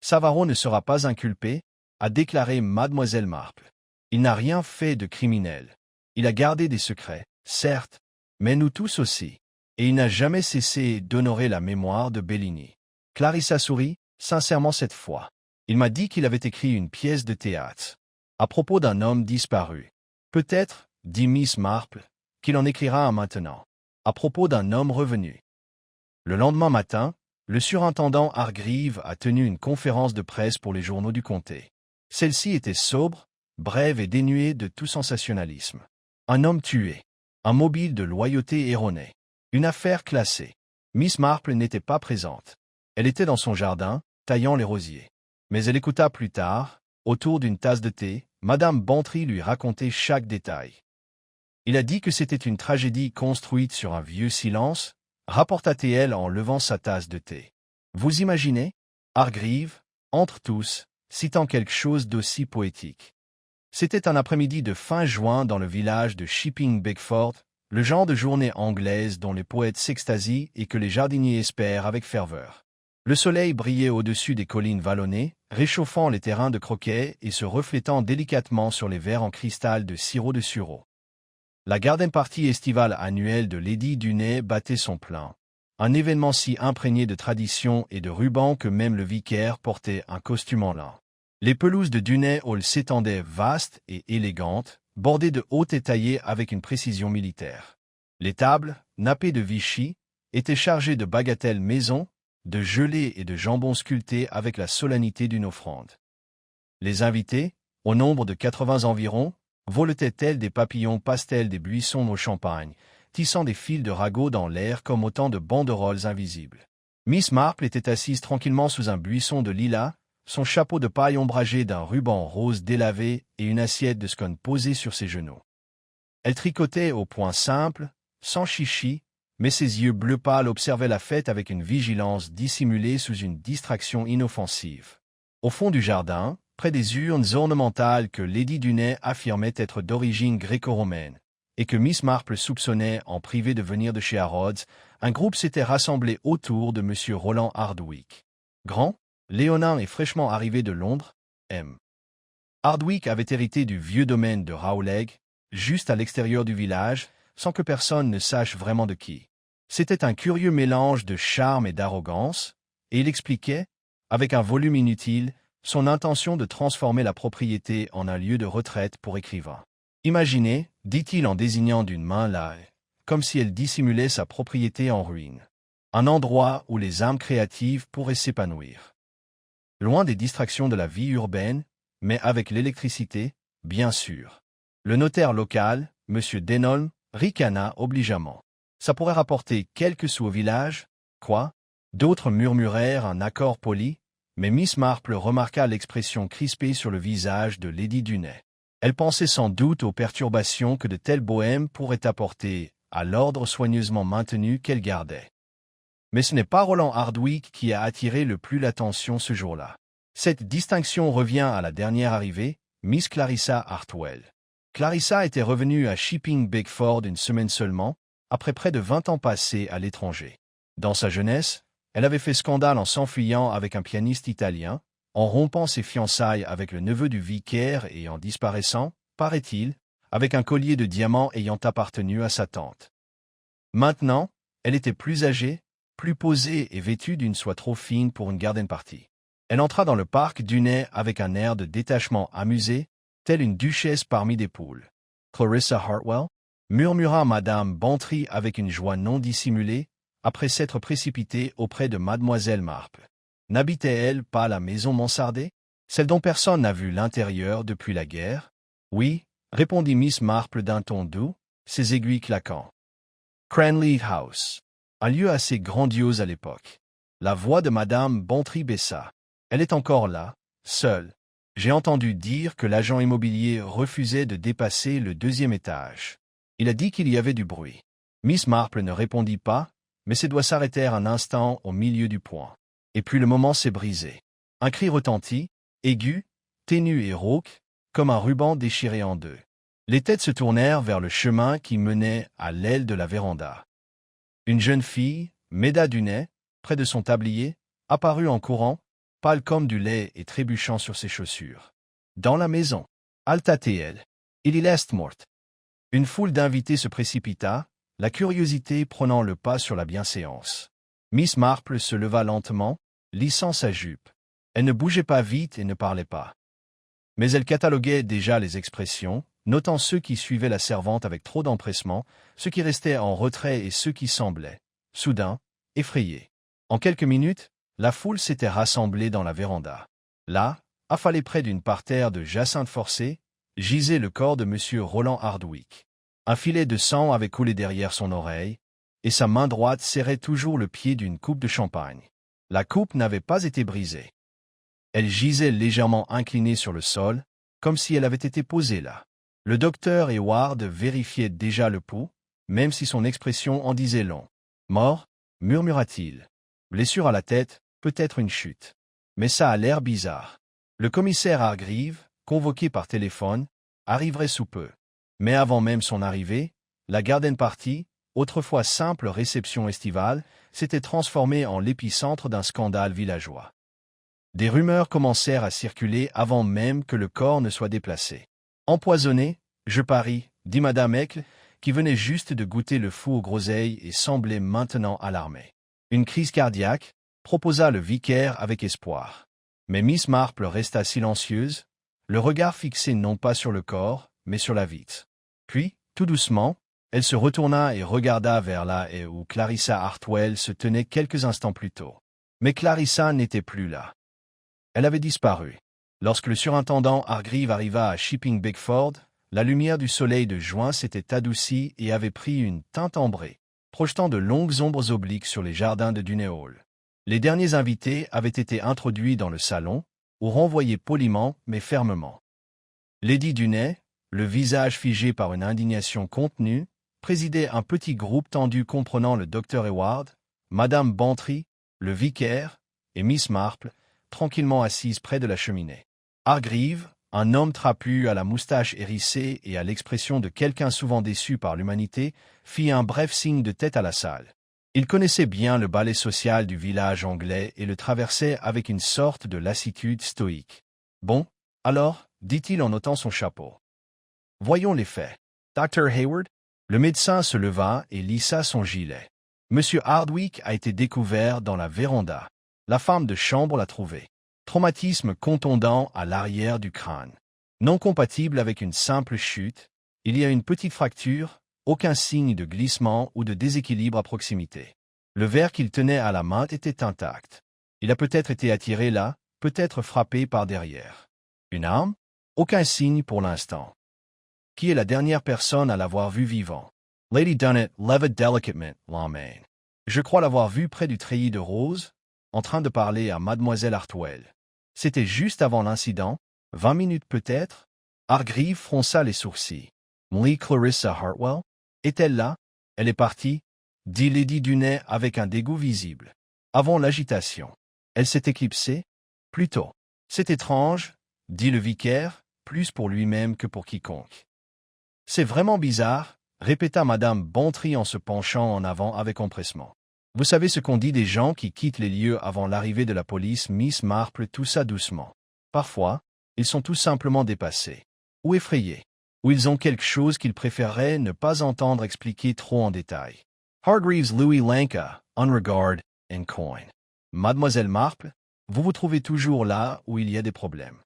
Savaro ne sera pas inculpé, a déclaré Mademoiselle Marple. Il n'a rien fait de criminel. Il a gardé des secrets, certes, mais nous tous aussi. Et il n'a jamais cessé d'honorer la mémoire de Bellini. Clarissa sourit, sincèrement cette fois. Il m'a dit qu'il avait écrit une pièce de théâtre. À propos d'un homme disparu. Peut-être, dit Miss Marple, qu'il en écrira un maintenant. À propos d'un homme revenu. Le lendemain matin, le surintendant Hargreaves a tenu une conférence de presse pour les journaux du comté. Celle-ci était sobre, brève et dénuée de tout sensationnalisme. Un homme tué. Un mobile de loyauté erroné. Une affaire classée. Miss Marple n'était pas présente. Elle était dans son jardin, taillant les rosiers. Mais elle écouta plus tard, autour d'une tasse de thé, Madame Bantry lui raconter chaque détail. Il a dit que c'était une tragédie construite sur un vieux silence, rapporta-t-elle en levant sa tasse de thé. Vous imaginez? Hargreaves, entre tous, citant quelque chose d'aussi poétique. C'était un après-midi de fin juin dans le village de Shipping Bigford, le genre de journée anglaise dont les poètes s'extasient et que les jardiniers espèrent avec ferveur. Le soleil brillait au-dessus des collines vallonnées, réchauffant les terrains de croquet et se reflétant délicatement sur les verres en cristal de sirop de sureau. La garden party estivale annuelle de Lady Dunay battait son plein. Un événement si imprégné de tradition et de ruban que même le vicaire portait un costume en lin. Les pelouses de Dunay Hall s'étendaient vastes et élégantes, bordées de hautes et taillées avec une précision militaire. Les tables, nappées de Vichy, étaient chargées de bagatelles maison, de gelées et de jambon sculptés avec la solennité d'une offrande. Les invités, au nombre de 80 environ, voletaient tels des papillons pastels des buissons au champagne, tissant des fils de ragots dans l'air comme autant de banderoles invisibles. Miss Marple était assise tranquillement sous un buisson de lilas, son chapeau de paille ombragé d'un ruban rose délavé et une assiette de scone posée sur ses genoux. Elle tricotait au point simple, sans chichi, mais ses yeux bleu pâle observaient la fête avec une vigilance dissimulée sous une distraction inoffensive. Au fond du jardin, près des urnes ornementales que Lady Dunay affirmait être d'origine gréco-romaine, et que Miss Marple soupçonnait en privé de venir de chez Harrods, un groupe s'était rassemblé autour de M. Roland Hardwicke. Grand, léonin et fraîchement arrivé de Londres, Hardwicke avait hérité du vieux domaine de Rowlegg, juste à l'extérieur du village, sans que personne ne sache vraiment de qui. C'était un curieux mélange de charme et d'arrogance, et il expliquait, avec un volume inutile, son intention de transformer la propriété en un lieu de retraite pour écrivains. Imaginez, dit-il en désignant d'une main la comme si elle dissimulait sa propriété en ruine. Un endroit où les âmes créatives pourraient s'épanouir. Loin des distractions de la vie urbaine, mais avec l'électricité, bien sûr. Le notaire local, M. Denholm, ricana obligeamment. Ça pourrait rapporter quelques sous au village, quoi? D'autres murmurèrent un accord poli, mais Miss Marple remarqua l'expression crispée sur le visage de Lady Dunay. Elle pensait sans doute aux perturbations que de tels bohèmes pourraient apporter à l'ordre soigneusement maintenu qu'elle gardait. Mais ce n'est pas Roland Hardwicke qui a attiré le plus l'attention ce jour-là. Cette distinction revient à la dernière arrivée, Miss Clarissa Hartwell. Clarissa était revenue à Shipping Bigford une semaine seulement, après près de 20 ans passés à l'étranger. Dans sa jeunesse, elle avait fait scandale en s'enfuyant avec un pianiste italien, en rompant ses fiançailles avec le neveu du vicaire et en disparaissant, paraît-il, avec un collier de diamants ayant appartenu à sa tante. Maintenant, elle était plus âgée, plus posée et vêtue d'une soie trop fine pour une garden party. Elle entra dans le parc Dunay avec un air de détachement amusé, telle une duchesse parmi des poules. Clarissa Hartwell? murmura Madame Bantry avec une joie non dissimulée, après s'être précipitée auprès de Mademoiselle Marple. N'habitait-elle pas la maison mansardée, celle dont personne n'a vu l'intérieur depuis la guerre? Oui, répondit Miss Marple d'un ton doux, ses aiguilles claquant. Cranley House. Un lieu assez grandiose à l'époque. La voix de Madame Bantry baissa. Elle est encore là, seule. J'ai entendu dire que l'agent immobilier refusait de dépasser le 2e étage. Il a dit qu'il y avait du bruit. Miss Marple ne répondit pas, mais ses doigts s'arrêtèrent un instant au milieu du poing. Et puis le moment s'est brisé. Un cri retentit, aigu, ténu et rauque, comme un ruban déchiré en deux. Les têtes se tournèrent vers le chemin qui menait à l'aile de la véranda. Une jeune fille, Méda Dunay, près de son tablier, apparut en courant, pâle comme du lait et trébuchant sur ses chaussures. Dans la maison, halta-t-elle. Il y est morte. Une foule d'invités se précipita, la curiosité prenant le pas sur la bienséance. Miss Marple se leva lentement, lissant sa jupe. Elle ne bougeait pas vite et ne parlait pas. Mais elle cataloguait déjà les expressions, notant ceux qui suivaient la servante avec trop d'empressement, ceux qui restaient en retrait et ceux qui semblaient, soudain, effrayés. En quelques minutes, la foule s'était rassemblée dans la véranda. Là, affalé près d'une parterre de jacinthes forcées, gisait le corps de M. Roland Hardwicke. Un filet de sang avait coulé derrière son oreille, et sa main droite serrait toujours le pied d'une coupe de champagne. La coupe n'avait pas été brisée. Elle gisait légèrement inclinée sur le sol, comme si elle avait été posée là. Le docteur Hayward vérifiait déjà le pouls, même si son expression en disait long. « Mort » murmura-t-il. « Blessure à la tête, peut-être une chute. Mais ça a l'air bizarre. » Le commissaire Hargreaves, convoqué par téléphone, arriverait sous peu. Mais avant même son arrivée, la garden party, autrefois simple réception estivale, s'était transformée en l'épicentre d'un scandale villageois. Des rumeurs commencèrent à circuler avant même que le corps ne soit déplacé. « Empoisonné, je parie, » dit Madame Eckle, qui venait juste de goûter le fou aux groseilles et semblait maintenant alarmée. « Une crise cardiaque, » proposa le vicaire avec espoir. Mais Miss Marple resta silencieuse, le regard fixé non pas sur le corps, mais sur la vitre. Puis, tout doucement, elle se retourna et regarda vers là et où Clarissa Hartwell se tenait quelques instants plus tôt. Mais Clarissa n'était plus là. Elle avait disparu. Lorsque le surintendant Hargreaves arriva à Shipping Bigford, la lumière du soleil de juin s'était adoucie et avait pris une teinte ambrée, projetant de longues ombres obliques sur les jardins de Dunay Hall. Les derniers invités avaient été introduits dans le salon, ou renvoyés poliment mais fermement. Lady Dunay, le visage figé par une indignation contenue, présidait un petit groupe tendu comprenant le docteur Hayward, Madame Bantry, le vicaire, et Miss Marple, tranquillement assise près de la cheminée. Hargreaves, un homme trapu à la moustache hérissée et à l'expression de quelqu'un souvent déçu par l'humanité, fit un bref signe de tête à la salle. Il connaissait bien le ballet social du village anglais et le traversait avec une sorte de lassitude stoïque. « Bon, alors, » dit-il en ôtant son chapeau. « Voyons les faits. Dr. Hayward ?» Le médecin se leva et lissa son gilet. « Monsieur Hardwicke a été découvert dans la véranda. La femme de chambre l'a trouvé. Traumatisme contondant à l'arrière du crâne. Non compatible avec une simple chute, il y a une petite fracture, aucun signe de glissement ou de déséquilibre à proximité. Le verre qu'il tenait à la main était intact. Il a peut-être été attiré là, peut-être frappé par derrière. Une arme? Aucun signe pour l'instant. Qui est la dernière personne à l'avoir vu vivant? Lady Dunnet leva délicatement la main. Je crois l'avoir vue près du treillis de roses, en train de parler à Mademoiselle Hartwell. C'était juste avant l'incident, 20 minutes peut-être. Hargreaves fronça les sourcils. Lee Clarissa Hartwell? Est-elle là? Elle est partie, dit Lady Dunay avec un dégoût visible. Avant l'agitation. Elle s'est éclipsée? Plutôt. C'est étrange, dit le vicaire, plus pour lui-même que pour quiconque. C'est vraiment bizarre, répéta Madame Bantry en se penchant en avant avec empressement. Vous savez ce qu'on dit des gens qui quittent les lieux avant l'arrivée de la police, Miss Marple toussa doucement. Parfois, ils sont tout simplement dépassés. Ou effrayés. Ou ils ont quelque chose qu'ils préféreraient ne pas entendre expliquer trop en détail. Hargreaves Louis Lanka, on regard, and coin. Mademoiselle Marple, vous vous trouvez toujours là où il y a des problèmes.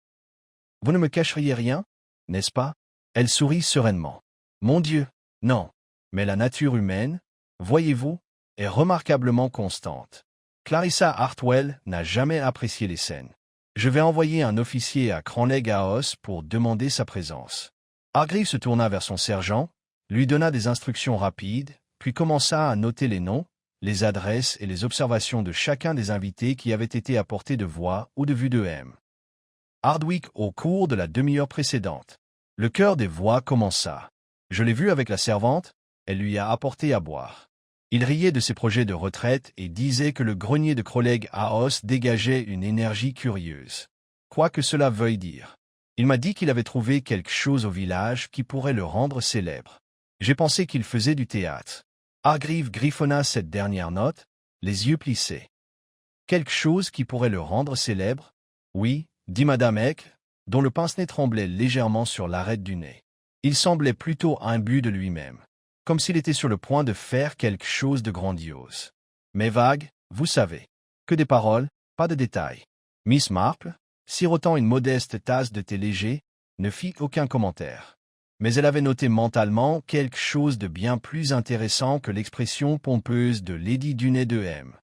Vous ne me cacheriez rien, n'est-ce pas? Elle sourit sereinement. Mon Dieu, Non. Mais la nature humaine, voyez-vous, est remarquablement constante. Clarissa Hartwell n'a jamais apprécié les scènes. Je vais envoyer un officier à Cranleigh-House pour demander sa présence. Hargreaves se tourna vers son sergent, lui donna des instructions rapides, puis commença à noter les noms, les adresses et les observations de chacun des invités qui avaient été à portée de voix ou de vue de M. Hardwick au cours de la demi-heure précédente. Le chœur des voix commença. Je l'ai vu avec la servante, elle lui a apporté à boire. Il riait de ses projets de retraite et disait que le grenier de Cranleigh-House dégageait une énergie curieuse. Quoi que cela veuille dire. Il m'a dit qu'il avait trouvé quelque chose au village qui pourrait le rendre célèbre. J'ai pensé qu'il faisait du théâtre. Hargreaves griffonna cette dernière note, les yeux plissés. Quelque chose qui pourrait le rendre célèbre? Oui, dit Madame Eck, dont le pince-nez tremblait légèrement sur l'arête du nez. Il semblait plutôt imbu de lui-même, comme s'il était sur le point de faire quelque chose de grandiose. Mais vague, vous savez. Que des paroles, pas de détails. Miss Marple, sirotant une modeste tasse de thé léger, ne fit aucun commentaire. Mais elle avait noté mentalement quelque chose de bien plus intéressant que l'expression pompeuse de Lady Dunay de M.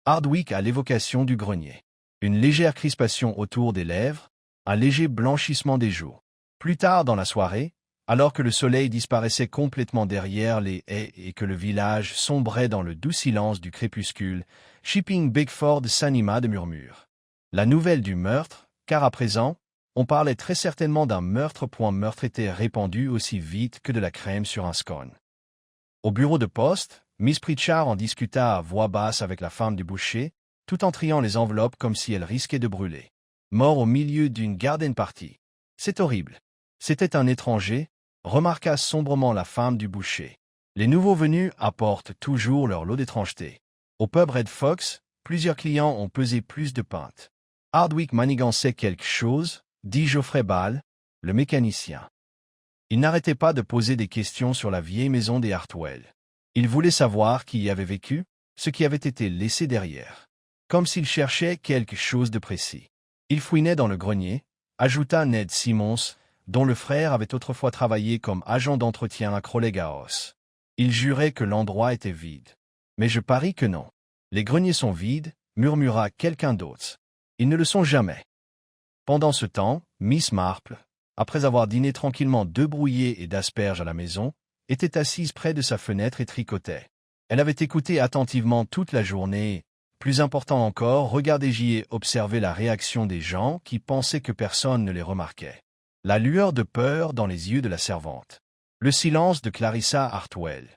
Hardwick à l'évocation du grenier. Une légère crispation autour des lèvres, un léger blanchissement des joues. Plus tard dans la soirée, alors que le soleil disparaissait complètement derrière les haies et que le village sombrait dans le doux silence du crépuscule, Shipping Bigford s'anima de murmures. La nouvelle du meurtre, car à présent, on parlait très certainement d'un meurtre. Meurtre était répandu aussi vite que de la crème sur un scone. Au bureau de poste, Miss Pritchard en discuta à voix basse avec la femme du boucher, tout en triant les enveloppes comme si elles risquaient de brûler. Mort au milieu d'une garden party. C'est horrible. C'était un étranger, remarqua sombrement la femme du boucher. Les nouveaux venus apportent toujours leur lot d'étrangeté. Au pub Red Fox, plusieurs clients ont pesé plus de pintes. Hardwick manigançait quelque chose, dit Geoffrey Ball, le mécanicien. Il n'arrêtait pas de poser des questions sur la vieille maison des Hartwell. Il voulait savoir qui y avait vécu, ce qui avait été laissé derrière. Comme s'il cherchait quelque chose de précis. Il fouinait dans le grenier, ajouta Ned Simmons, dont le frère avait autrefois travaillé comme agent d'entretien à Cranleigh-House. Il jurait que l'endroit était vide. Mais je parie que non. Les greniers sont vides, murmura quelqu'un d'autre. Ils ne le sont jamais. Pendant ce temps, Miss Marple, après avoir dîné tranquillement d'œufs brouillés et d'asperges à la maison, était assise près de sa fenêtre et tricotait. Elle avait écouté attentivement toute la journée et, plus important encore, regardait et observer la réaction des gens qui pensaient que personne ne les remarquait. La lueur de peur dans les yeux de la servante. Le silence de Clarissa Hartwell.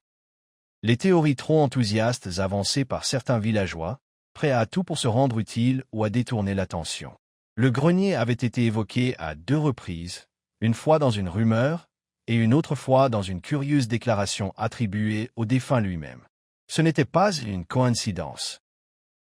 Les théories trop enthousiastes avancées par certains villageois, prêts à tout pour se rendre utile ou à détourner l'attention. Le grenier avait été évoqué à 2 reprises, une fois dans une rumeur et une autre fois dans une curieuse déclaration attribuée au défunt lui-même. Ce n'était pas une coïncidence.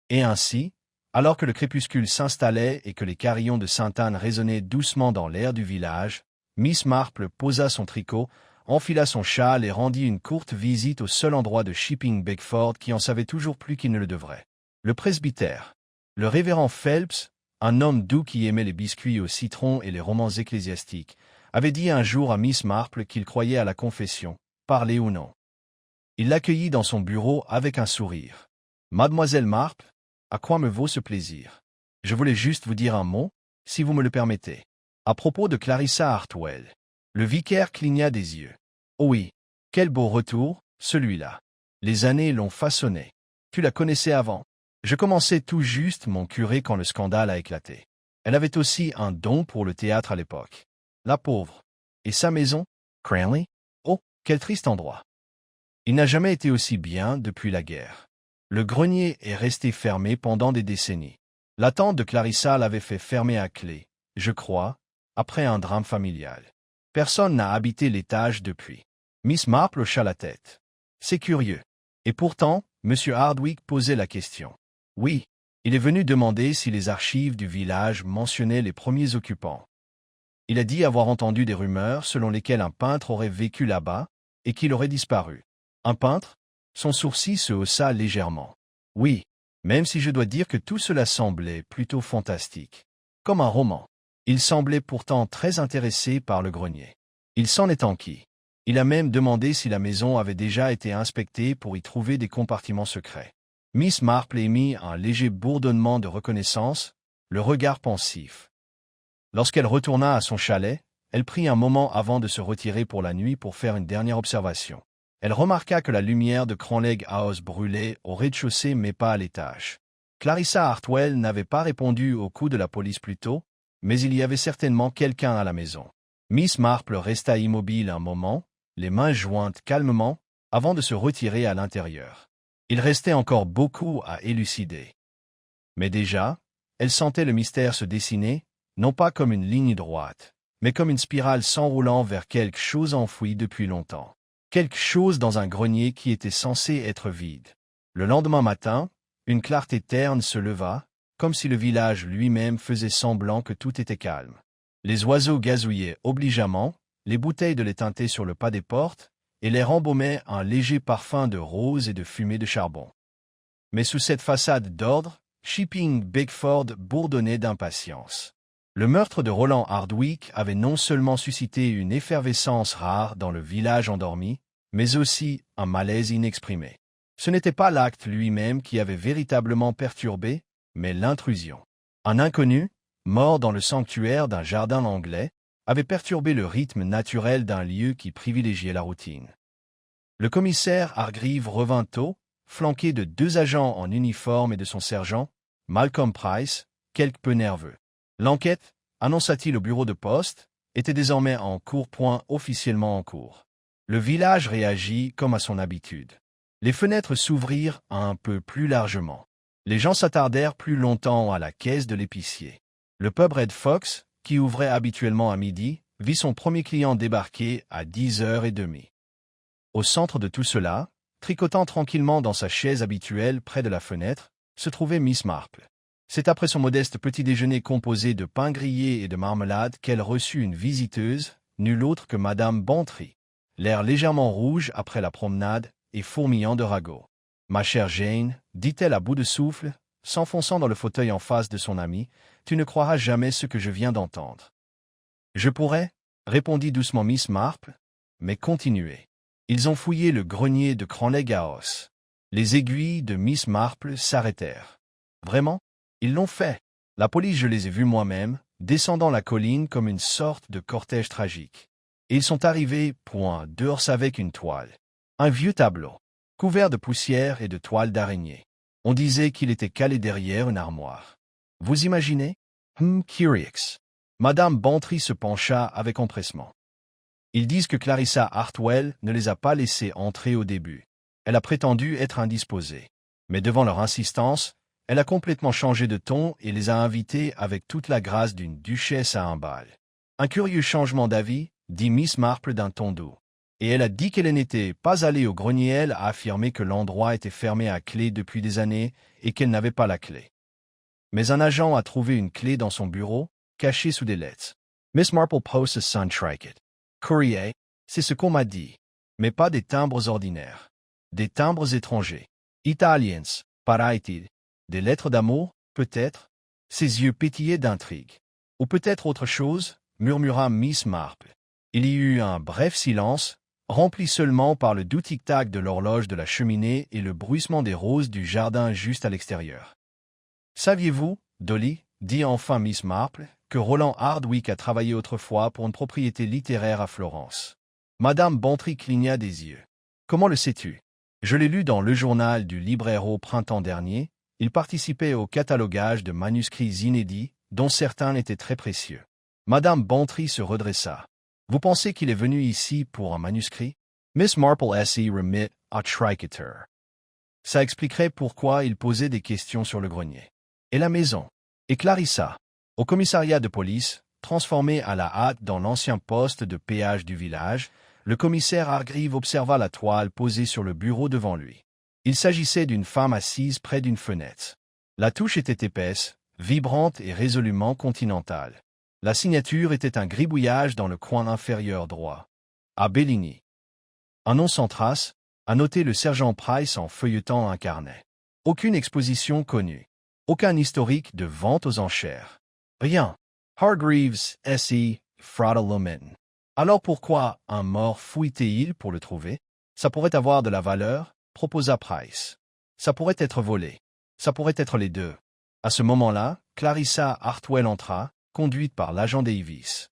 Et ainsi, alors que le crépuscule s'installait et que les carillons de Sainte-Anne résonnaient doucement dans l'air du village, Miss Marple posa son tricot, enfila son châle et rendit une courte visite au seul endroit de Shipping Bigford qui en savait toujours plus qu'il ne le devrait. Le presbytère. Le révérend Phelps, un homme doux qui aimait les biscuits au citron et les romans ecclésiastiques, avait dit un jour à Miss Marple qu'il croyait à la confession, parler ou non. Il l'accueillit dans son bureau avec un sourire. « Mademoiselle Marple, à quoi me vaut ce plaisir? Je voulais juste vous dire un mot, si vous me le permettez. À propos de Clarissa Hartwell. » Le vicaire cligna des yeux. « Oh oui, quel beau retour, celui-là. Les années l'ont façonné. Tu la connaissais avant. Je commençais tout juste mon curé quand le scandale a éclaté. Elle avait aussi un don pour le théâtre à l'époque. La pauvre. Et sa maison, Cranleigh? Oh, quel triste endroit. Il n'a jamais été aussi bien depuis la guerre. Le grenier est resté fermé pendant des décennies. La tante de Clarissa l'avait fait fermer à clé, je crois, après un drame familial. Personne n'a habité l'étage depuis. Miss Marple hocha la tête. C'est curieux. Et pourtant, M. Hardwick posait la question. Oui, il est venu demander si les archives du village mentionnaient les premiers occupants. Il a dit avoir entendu des rumeurs selon lesquelles un peintre aurait vécu là-bas et qu'il aurait disparu. Un peintre? Son sourcil se haussa légèrement. Oui, même si je dois dire que tout cela semblait plutôt fantastique. Comme un roman. Il semblait pourtant très intéressé par le grenier. Il s'en est enquis. Il a même demandé si la maison avait déjà été inspectée pour y trouver des compartiments secrets. Miss Marple émit un léger bourdonnement de reconnaissance, le regard pensif. Lorsqu'elle retourna à son chalet, elle prit un moment avant de se retirer pour la nuit pour faire une dernière observation. Elle remarqua que la lumière de Cranleg House brûlait au rez-de-chaussée mais pas à l'étage. Clarissa Hartwell n'avait pas répondu au coup de la police plus tôt, mais il y avait certainement quelqu'un à la maison. Miss Marple resta immobile un moment, les mains jointes calmement, avant de se retirer à l'intérieur. Il restait encore beaucoup à élucider. Mais déjà, elle sentait le mystère se dessiner, non pas comme une ligne droite, mais comme une spirale s'enroulant vers quelque chose enfoui depuis longtemps. Quelque chose dans un grenier qui était censé être vide. Le lendemain matin, une clarté terne se leva, comme si le village lui-même faisait semblant que tout était calme. Les oiseaux gazouillaient obligeamment, les bouteilles de lait tintaient sur le pas des portes, et l'air embaumait un léger parfum de rose et de fumée de charbon. Mais sous cette façade d'ordre, Shipping Bigford bourdonnait d'impatience. Le meurtre de Roland Hardwick avait non seulement suscité une effervescence rare dans le village endormi, mais aussi un malaise inexprimé. Ce n'était pas l'acte lui-même qui avait véritablement perturbé, mais l'intrusion. Un inconnu, mort dans le sanctuaire d'un jardin anglais, avait perturbé le rythme naturel d'un lieu qui privilégiait la routine. Le commissaire Hargreaves revint tôt, flanqué de 2 agents en uniforme et de son sergent, Malcolm Price, quelque peu nerveux. L'enquête, annonça-t-il au bureau de poste, était désormais en cours, point officiellement en cours. Le village réagit comme à son habitude. Les fenêtres s'ouvrirent un peu plus largement. Les gens s'attardèrent plus longtemps à la caisse de l'épicier. Le pub Red Fox, qui ouvrait habituellement à midi, vit son premier client débarquer à 10h30. Au centre de tout cela, tricotant tranquillement dans sa chaise habituelle près de la fenêtre, se trouvait Miss Marple. C'est après son modeste petit déjeuner composé de pain grillé et de marmelade qu'elle reçut une visiteuse, nulle autre que Madame Bantry, l'air légèrement rouge après la promenade et fourmillant de ragots. « Ma chère Jane, dit-elle à bout de souffle, s'enfonçant dans le fauteuil en face de son amie, tu ne croiras jamais ce que je viens d'entendre. »« Je pourrais, » répondit doucement Miss Marple, mais continuez. Ils ont fouillé le grenier de Cranleg House. Les aiguilles de Miss Marple s'arrêtèrent. Vraiment? Ils l'ont fait. La police, je les ai vus moi-même, descendant la colline comme une sorte de cortège tragique. Et ils sont arrivés, point, dehors avec une toile. Un vieux tableau, couvert de poussière et de toiles d'araignée. On disait qu'il était calé derrière une armoire. Vous imaginez? Curious. Madame Bantry se pencha avec empressement. Ils disent que Clarissa Hartwell ne les a pas laissés entrer au début. Elle a prétendu être indisposée. Mais devant leur insistance, elle a complètement changé de ton et les a invités avec toute la grâce d'une duchesse à un bal. Un curieux changement d'avis, dit Miss Marple d'un ton doux. Et elle a dit qu'elle n'était pas allée au grenier. Elle a affirmé que l'endroit était fermé à clé depuis des années et qu'elle n'avait pas la clé. Mais un agent a trouvé une clé dans son bureau, cachée sous des lettres. Miss Marple poste Sun Tricket. Courrier, c'est ce qu'on m'a dit. Mais pas des timbres ordinaires. Des timbres étrangers. Italiens, paraît-il. Des lettres d'amour, peut-être? Ses yeux pétillaient d'intrigue. Ou peut-être autre chose, murmura Miss Marple. Il y eut un bref silence, rempli seulement par le doux tic-tac de l'horloge de la cheminée et le bruissement des roses du jardin juste à l'extérieur. Saviez-vous, Dolly, dit enfin Miss Marple, que Roland Hardwick a travaillé autrefois pour une propriété littéraire à Florence? Madame Bantry cligna des yeux. Comment le sais-tu? Je l'ai lu dans le journal du libraire au printemps dernier. Il participait au catalogage de manuscrits inédits, dont certains étaient très précieux. Madame Bantry se redressa. Vous pensez qu'il est venu ici pour un manuscrit? Miss Marple s'y remit à triqueter. Ça expliquerait pourquoi il posait des questions sur le grenier. Et la maison? Et Clarissa? Au commissariat de police, transformé à la hâte dans l'ancien poste de péage du village, le commissaire Hargreaves observa la toile posée sur le bureau devant lui. Il s'agissait d'une femme assise près d'une fenêtre. La touche était épaisse, vibrante et résolument continentale. La signature était un gribouillage dans le coin inférieur droit. À Belligny. Un nom sans trace, a noté le sergent Price en feuilletant un carnet. Aucune exposition connue. Aucun historique de vente aux enchères. Rien. Hargreaves, S.E., Fratellomen. Alors pourquoi un mort fouillerait-il pour le trouver? Ça pourrait avoir de la valeur, proposa Price. Ça pourrait être volé. Ça pourrait être les deux. À ce moment-là, Clarissa Hartwell entra, conduite par l'agent Davis.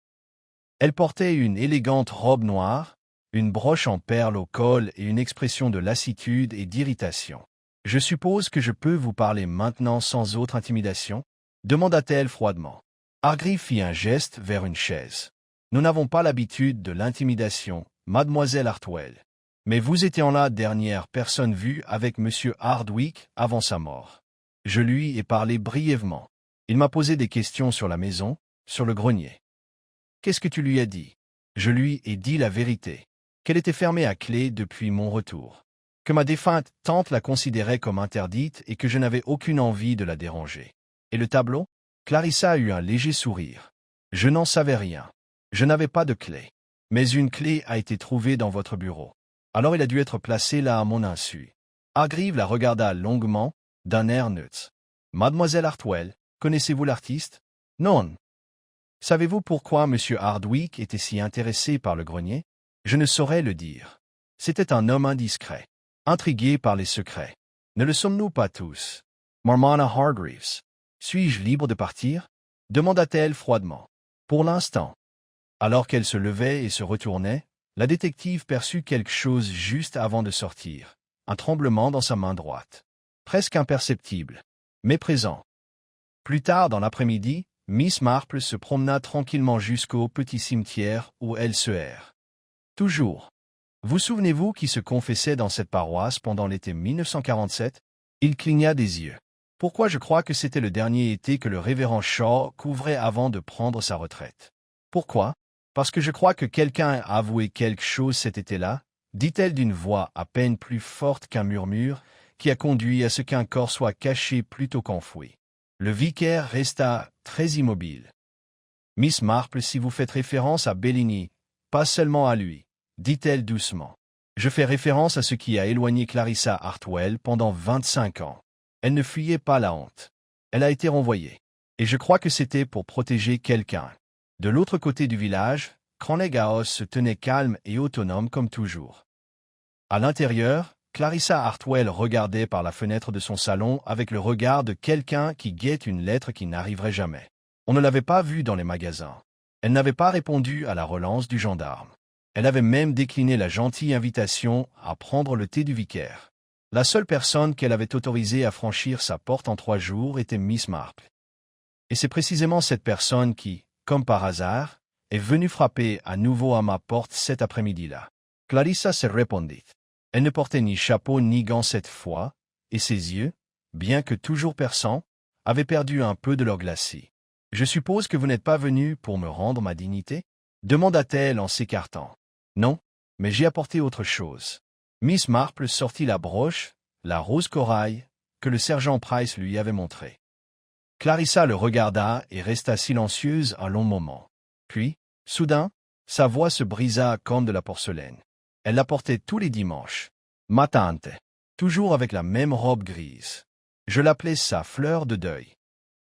Elle portait une élégante robe noire, une broche en perles au col et une expression de lassitude et d'irritation. « Je suppose que je peux vous parler maintenant sans autre intimidation ?» demanda-t-elle froidement. Hargreaves fit un geste vers une chaise. « Nous n'avons pas l'habitude de l'intimidation, mademoiselle Hartwell. Mais vous étiez la dernière personne vue avec monsieur Hardwick avant sa mort. Je lui ai parlé brièvement. Il m'a posé des questions sur la maison, sur le grenier. Qu'est-ce que tu lui as dit? Je lui ai dit la vérité. Qu'elle était fermée à clé depuis mon retour. Que ma défunte tante la considérait comme interdite et que je n'avais aucune envie de la déranger. Et le tableau? Clarissa eut un léger sourire. Je n'en savais rien. Je n'avais pas de clé. Mais une clé a été trouvée dans votre bureau. Alors il a dû être placé là à mon insu. Hargreaves la regarda longuement, d'un air neutre. Mademoiselle Hartwell, connaissez-vous l'artiste? Non. Savez-vous pourquoi M. Hardwick était si intéressé par le grenier? Je ne saurais le dire. C'était un homme indiscret, intrigué par les secrets. Ne le sommes-nous pas tous? Mormona Hargreaves. Suis-je libre de partir? Demanda-t-elle froidement. Pour l'instant. Alors qu'elle se levait et se retournait, la détective perçut quelque chose juste avant de sortir. Un tremblement dans sa main droite. Presque imperceptible, mais présent. Plus tard dans l'après-midi, Miss Marple se promena tranquillement jusqu'au petit cimetière où elle se erre. Toujours. Vous souvenez-vous qui se confessait dans cette paroisse pendant l'été 1947? Il cligna des yeux. Pourquoi je crois que c'était le dernier été que le révérend Shaw couvrait avant de prendre sa retraite. Pourquoi? Parce que je crois que quelqu'un a avoué quelque chose cet été-là, dit-elle d'une voix à peine plus forte qu'un murmure, qui a conduit à ce qu'un corps soit caché plutôt qu'enfoui. Le vicaire resta très immobile. Miss Marple, si vous faites référence à Bellini, pas seulement à lui, dit-elle doucement. Je fais référence à ce qui a éloigné Clarissa Hartwell pendant 25 ans. Elle ne fuyait pas la honte. Elle a été renvoyée. Et je crois que c'était pour protéger quelqu'un. De l'autre côté du village, Croneghaus se tenait calme et autonome comme toujours. À l'intérieur, Clarissa Hartwell regardait par la fenêtre de son salon avec le regard de quelqu'un qui guette une lettre qui n'arriverait jamais. On ne l'avait pas vue dans les magasins. Elle n'avait pas répondu à la relance du gendarme. Elle avait même décliné la gentille invitation à prendre le thé du vicaire. La seule personne qu'elle avait autorisée à franchir sa porte en 3 jours était Miss Marple. Et c'est précisément cette personne qui, comme par hasard, est venue frapper à nouveau à ma porte cet après-midi-là. Clarissa se répondit. Elle ne portait ni chapeau ni gants cette fois, et ses yeux, bien que toujours perçants, avaient perdu un peu de leur glacis. « Je suppose que vous n'êtes pas venu pour me rendre ma dignité ?» demanda-t-elle en s'écartant. « Non, mais j'ai apporté autre chose. » Miss Marple sortit la broche, la rose corail, que le sergent Price lui avait montrée. Clarissa le regarda et resta silencieuse un long moment. Puis, soudain, sa voix se brisa comme de la porcelaine. Elle la portait tous les dimanches. Ma tante. Toujours avec la même robe grise. Je l'appelais sa fleur de deuil.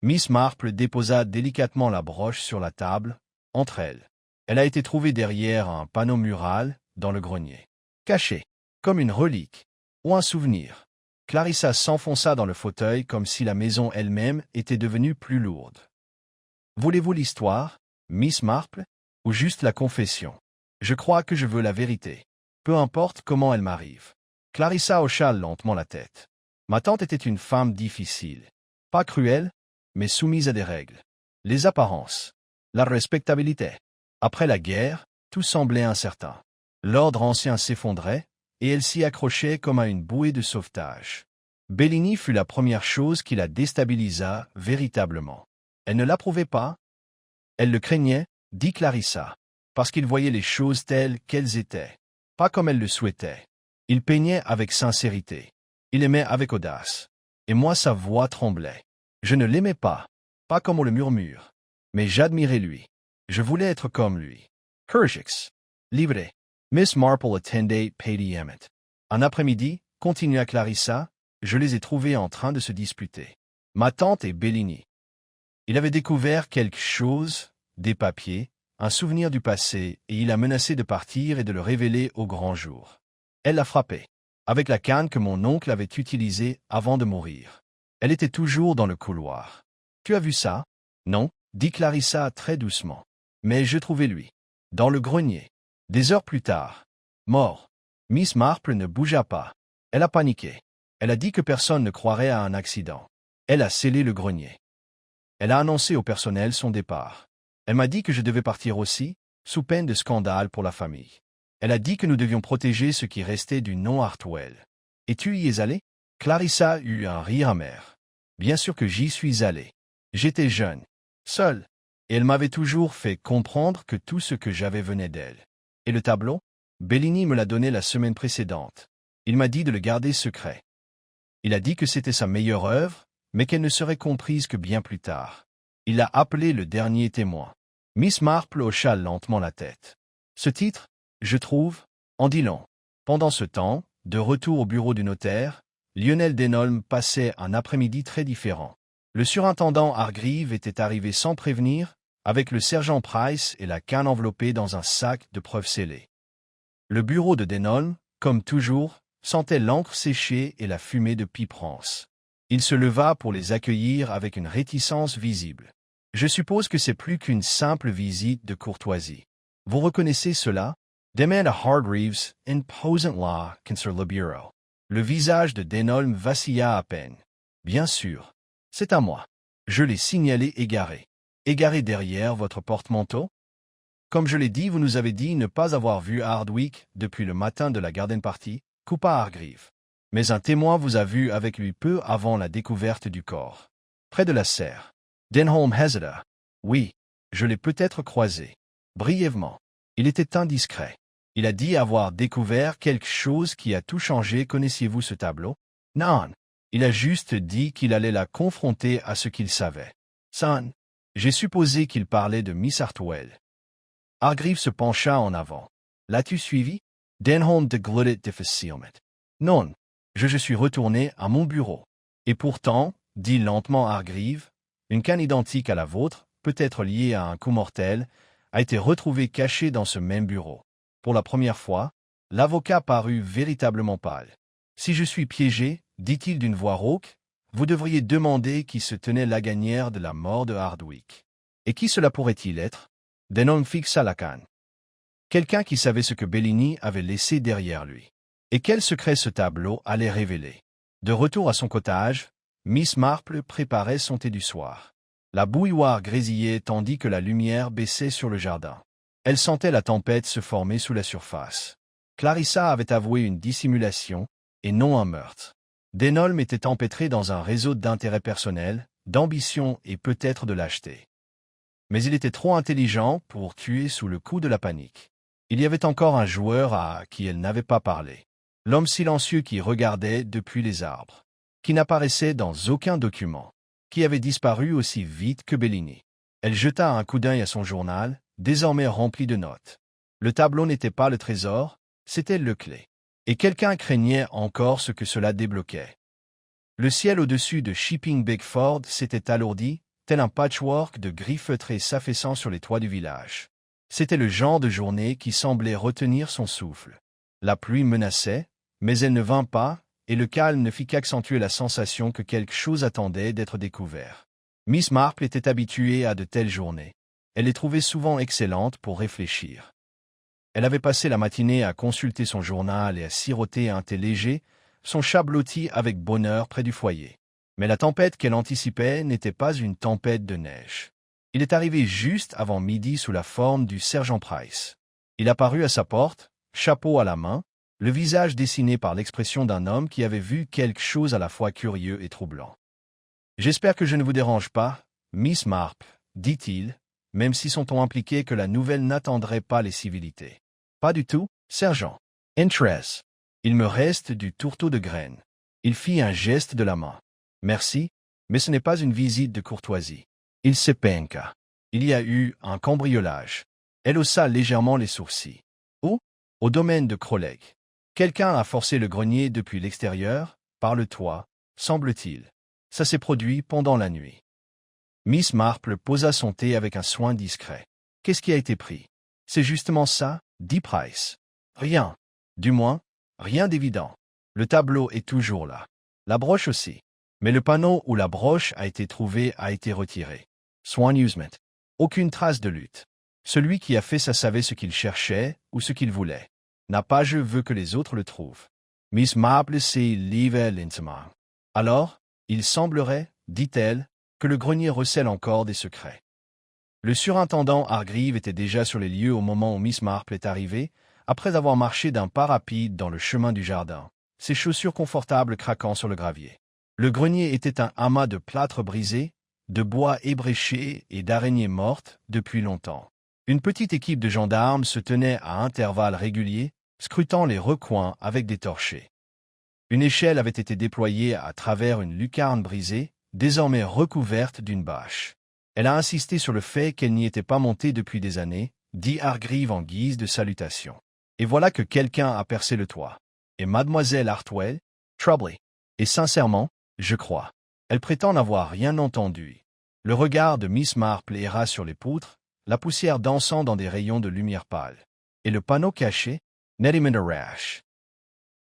Miss Marple déposa délicatement la broche sur la table, entre elles. Elle a été trouvée derrière un panneau mural, dans le grenier. Cachée, comme une relique, ou un souvenir. Clarissa s'enfonça dans le fauteuil comme si la maison elle-même était devenue plus lourde. Voulez-vous l'histoire, Miss Marple, ou juste la confession? Je crois que je veux la vérité. Peu importe comment elle m'arrive. Clarissa hocha lentement la tête. Ma tante était une femme difficile. Pas cruelle, mais soumise à des règles. Les apparences. La respectabilité. Après la guerre, tout semblait incertain. L'ordre ancien s'effondrait, et elle s'y accrochait comme à une bouée de sauvetage. Bellini fut la première chose qui la déstabilisa véritablement. Elle ne l'approuvait pas. Elle le craignait, dit Clarissa, parce qu'il voyait les choses telles qu'elles étaient. Pas comme elle le souhaitait. Il peignait avec sincérité. Il aimait avec audace. Et moi sa voix tremblait. Je ne l'aimais pas, pas comme on le murmure. Mais j'admirais lui. Je voulais être comme lui. Hershix. Livré. Miss Marple attendait Patty Emmett. Un après-midi, continua Clarissa, je les ai trouvés en train de se disputer. Ma tante et Bellini. Il avait découvert quelque chose, des papiers, un souvenir du passé, et il a menacé de partir et de le révéler au grand jour. Elle l'a frappé, avec la canne que mon oncle avait utilisée avant de mourir. Elle était toujours dans le couloir. « Tu as vu ça? » « Non, » dit Clarissa très doucement. « Mais je trouvais lui. Dans le grenier. Des heures plus tard. Mort. » Miss Marple ne bougea pas. Elle a paniqué. Elle a dit que personne ne croirait à un accident. Elle a scellé le grenier. Elle a annoncé au personnel son départ. Elle m'a dit que je devais partir aussi, sous peine de scandale pour la famille. Elle a dit que nous devions protéger ce qui restait du nom Hartwell. « Et tu y es allé ?» Clarissa eut un rire amer. « Bien sûr que j'y suis allé. J'étais jeune, seule, et elle m'avait toujours fait comprendre que tout ce que j'avais venait d'elle. Et le tableau? Bellini me l'a donné la semaine précédente. Il m'a dit de le garder secret. Il a dit que c'était sa meilleure œuvre, mais qu'elle ne serait comprise que bien plus tard. Il l'a appelé le dernier témoin. » Miss Marple hocha lentement la tête. Ce titre, je trouve, en dit long. Pendant ce temps, de retour au bureau du notaire, Lionel Denholm passait un après-midi très différent. Le surintendant Hargreaves était arrivé sans prévenir, avec le sergent Price et la canne enveloppée dans un sac de preuves scellées. Le bureau de Denholm, comme toujours, sentait l'encre séchée et la fumée de pipe rance. Il se leva pour les accueillir avec une réticence visible. « Je suppose que c'est plus qu'une simple visite de courtoisie. Vous reconnaissez cela? » demanda Hargreaves, imposentement sur le bureau. Le visage de Denholm vacilla à peine. « Bien sûr. C'est à moi. Je l'ai signalé égaré. Égaré derrière votre porte-manteau? Comme je l'ai dit, vous nous avez dit ne pas avoir vu Hardwick depuis le matin de la garden party, coupa Hargreaves. Mais un témoin vous a vu avec lui peu avant la découverte du corps. Près de la serre. Denholm hésita. Oui, je l'ai peut-être croisé. Brièvement. Il était indiscret. Il a dit avoir découvert quelque chose qui a tout changé. Connaissiez-vous ce tableau? Non. Il a juste dit qu'il allait la confronter à ce qu'il savait. Son. J'ai supposé qu'il parlait de Miss Hartwell. Hargreaves se pencha en avant. L'as-tu suivi? Denholm déglutit difficilement. Non. Je suis retourné à mon bureau. Et pourtant, dit lentement Hargreaves, une canne identique à la vôtre, peut-être liée à un coup mortel, a été retrouvée cachée dans ce même bureau. Pour la première fois, l'avocat parut véritablement pâle. Si je suis piégé, dit-il d'une voix rauque, vous devriez demander qui se tenait la gagnère de la mort de Hardwick. Et qui cela pourrait-il être? Denholm fixa la canne. Quelqu'un qui savait ce que Bellini avait laissé derrière lui. Et quel secret ce tableau allait révéler? De retour à son cottage, Miss Marple préparait son thé du soir. La bouilloire grésillait tandis que la lumière baissait sur le jardin. Elle sentait la tempête se former sous la surface. Clarissa avait avoué une dissimulation, et non un meurtre. Denholm était empêtré dans un réseau d'intérêts personnels, d'ambition et peut-être de lâcheté. Mais il était trop intelligent pour tuer sous le coup de la panique. Il y avait encore un joueur à qui elle n'avait pas parlé. L'homme silencieux qui regardait depuis les arbres. Qui n'apparaissait dans aucun document. Qui avait disparu aussi vite que Bellini. Elle jeta un coup d'œil à son journal, désormais rempli de notes. Le tableau n'était pas le trésor, c'était le clé. Et quelqu'un craignait encore ce que cela débloquait. Le ciel au-dessus de Shipping Bigford s'était alourdi, tel un patchwork de gris feutré s'affaissant sur les toits du village. C'était le genre de journée qui semblait retenir son souffle. La pluie menaçait, mais elle ne vint pas, et le calme ne fit qu'accentuer la sensation que quelque chose attendait d'être découvert. Miss Marple était habituée à de telles journées. Elle les trouvait souvent excellentes pour réfléchir. Elle avait passé la matinée à consulter son journal et à siroter un thé léger, son chat blotti avec bonheur près du foyer. Mais la tempête qu'elle anticipait n'était pas une tempête de neige. Il est arrivé juste avant midi sous la forme du sergent Price. Il apparut à sa porte, chapeau à la main, le visage dessiné par l'expression d'un homme qui avait vu quelque chose à la fois curieux et troublant. « J'espère que je ne vous dérange pas, Miss Marple, dit-il, même si son ton impliquait que la nouvelle n'attendrait pas les civilités. « Pas du tout, sergent. Interest. Il me reste du tourteau de graines. » Il fit un geste de la main. « Merci, mais ce n'est pas une visite de courtoisie. » Il s'épenca. Il y a eu un cambriolage. Elle haussa légèrement les sourcils. « Où? » Au domaine de Crowleg. Quelqu'un a forcé le grenier depuis l'extérieur, par le toit, semble-t-il. Ça s'est produit pendant la nuit. Miss Marple posa son thé avec un soin discret. Qu'est-ce qui a été pris? C'est justement ça, dit Price. Rien. Du moins, rien d'évident. Le tableau est toujours là. La broche aussi. Mais le panneau où la broche a été trouvée a été retiré. Swan Newsmet. Aucune trace de lutte. Celui qui a fait ça savait ce qu'il cherchait ou ce qu'il voulait. N'a pas je veux que les autres le trouvent. Miss Marple s'est livrée lentement. Alors, il semblerait, dit-elle, que le grenier recèle encore des secrets. Le surintendant Hargreave était déjà sur les lieux au moment où Miss Marple est arrivée, après avoir marché d'un pas rapide dans le chemin du jardin, ses chaussures confortables craquant sur le gravier. Le grenier était un amas de plâtre brisé, de bois ébréché et d'araignées mortes depuis longtemps. Une petite équipe de gendarmes se tenait à intervalles réguliers, scrutant les recoins avec des torchets. Une échelle avait été déployée à travers une lucarne brisée, désormais recouverte d'une bâche. Elle a insisté sur le fait qu'elle n'y était pas montée depuis des années, dit Hargreave en guise de salutation. Et voilà que quelqu'un a percé le toit. Et mademoiselle Hartwell, troublée. Et sincèrement, je crois. Elle prétend n'avoir rien entendu. Le regard de Miss Marple erra sur les poutres, la poussière dansant dans des rayons de lumière pâle. Et le panneau caché, Nettement a Rash.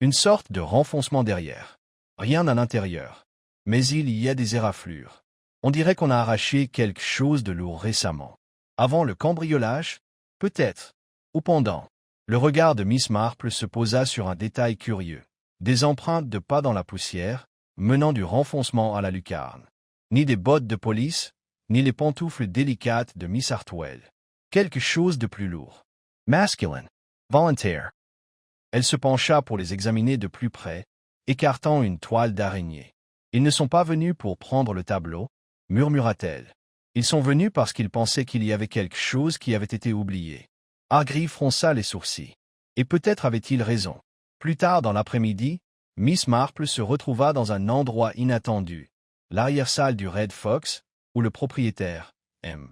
Une sorte de renfoncement derrière. Rien à l'intérieur. Mais il y a des éraflures. On dirait qu'on a arraché quelque chose de lourd récemment. Avant le cambriolage? Peut-être. Ou pendant. Le regard de Miss Marple se posa sur un détail curieux. Des empreintes de pas dans la poussière, menant du renfoncement à la lucarne. Ni des bottes de police, ni les pantoufles délicates de Miss Hartwell. Quelque chose de plus lourd. Masculine. Volontaire. Elle se pencha pour les examiner de plus près, écartant une toile d'araignée. Ils ne sont pas venus pour prendre le tableau, murmura-t-elle. Ils sont venus parce qu'ils pensaient qu'il y avait quelque chose qui avait été oublié. Hargreave fronça les sourcils. Et peut-être avait-il raison. Plus tard dans l'après-midi, Miss Marple se retrouva dans un endroit inattendu, l'arrière-salle du Red Fox, où le propriétaire, M.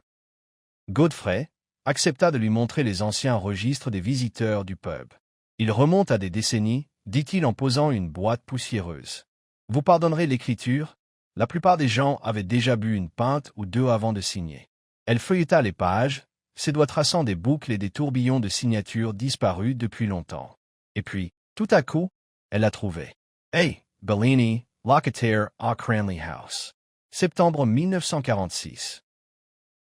Godfrey, accepta de lui montrer les anciens registres des visiteurs du pub. Il remonte à des décennies, dit-il en posant une boîte poussiéreuse. Vous pardonnerez l'écriture, la plupart des gens avaient déjà bu une pinte ou deux avant de signer. Elle feuilleta les pages, ses doigts traçant des boucles et des tourbillons de signatures disparus depuis longtemps. Et puis, tout à coup, elle l'a trouvé. Hey, Bellini, locataire à Cranley House. Septembre 1946.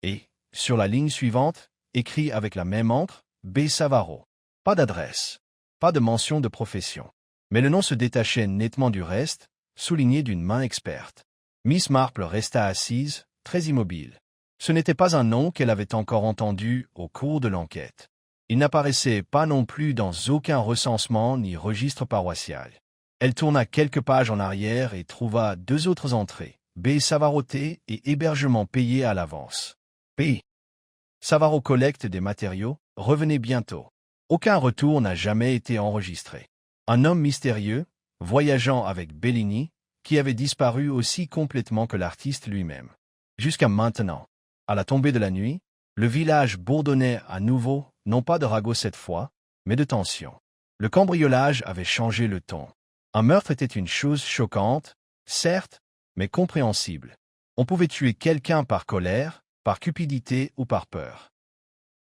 Et, sur la ligne suivante, écrit avec la même encre, B. Savaro. Pas d'adresse. Pas de mention de profession. Mais le nom se détachait nettement du reste, souligné d'une main experte. Miss Marple resta assise, très immobile. Ce n'était pas un nom qu'elle avait encore entendu au cours de l'enquête. Il n'apparaissait pas non plus dans aucun recensement ni registre paroissial. Elle tourna quelques pages en arrière et trouva deux autres entrées, B. Savaroté et hébergement payé à l'avance. B. Savaro collecte des matériaux, revenez bientôt. Aucun retour n'a jamais été enregistré. Un homme mystérieux, voyageant avec Bellini, qui avait disparu aussi complètement que l'artiste lui-même. Jusqu'à maintenant, à la tombée de la nuit, le village bourdonnait à nouveau, non pas de ragots cette fois, mais de tension. Le cambriolage avait changé le ton. Un meurtre était une chose choquante, certes, mais compréhensible. On pouvait tuer quelqu'un par colère, par cupidité ou par peur.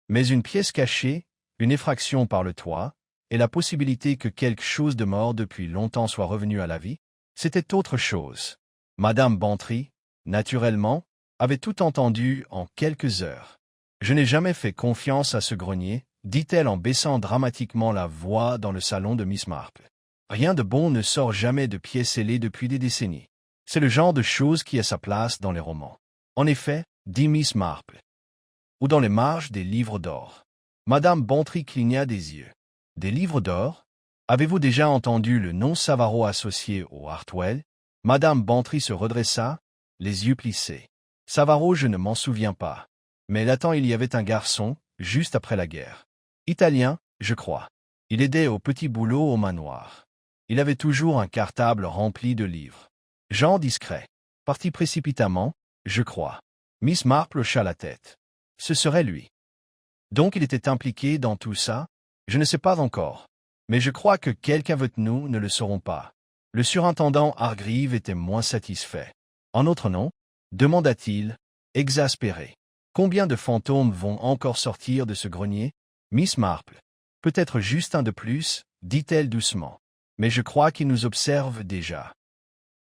Mais une pièce cachée, une effraction par le toit, et la possibilité que quelque chose de mort depuis longtemps soit revenu à la vie, c'était autre chose. Madame Bantry, naturellement, avait tout entendu en quelques heures. Je n'ai jamais fait confiance à ce grenier, dit-elle en baissant dramatiquement la voix dans le salon de Miss Marple. Rien de bon ne sort jamais de pièces scellées depuis des décennies. C'est le genre de chose qui a sa place dans les romans. En effet, dit Miss Marple. Ou dans les marges des livres d'or. Madame Bantry cligna des yeux. Des livres d'or? Avez-vous déjà entendu le nom Savaro associé au Hartwell? Madame Bantry se redressa, les yeux plissés. Savaro, je ne m'en souviens pas. Mais là-temps il y avait un garçon, juste après la guerre. Italien, je crois. Il aidait au petit boulot au manoir. Il avait toujours un cartable rempli de livres. Gens discret. Parti précipitamment, je crois. Miss Marple hocha la tête. Ce serait lui. Donc il était impliqué dans tout ça? Je ne sais pas encore. Mais je crois que quelqu'un de nous ne le sauront pas. Le surintendant Hargreave était moins satisfait. En notre nom? Demanda-t-il, exaspéré. Combien de fantômes vont encore sortir de ce grenier? Miss Marple. Peut-être juste un de plus, dit-elle doucement. Mais je crois qu'ils nous observent déjà.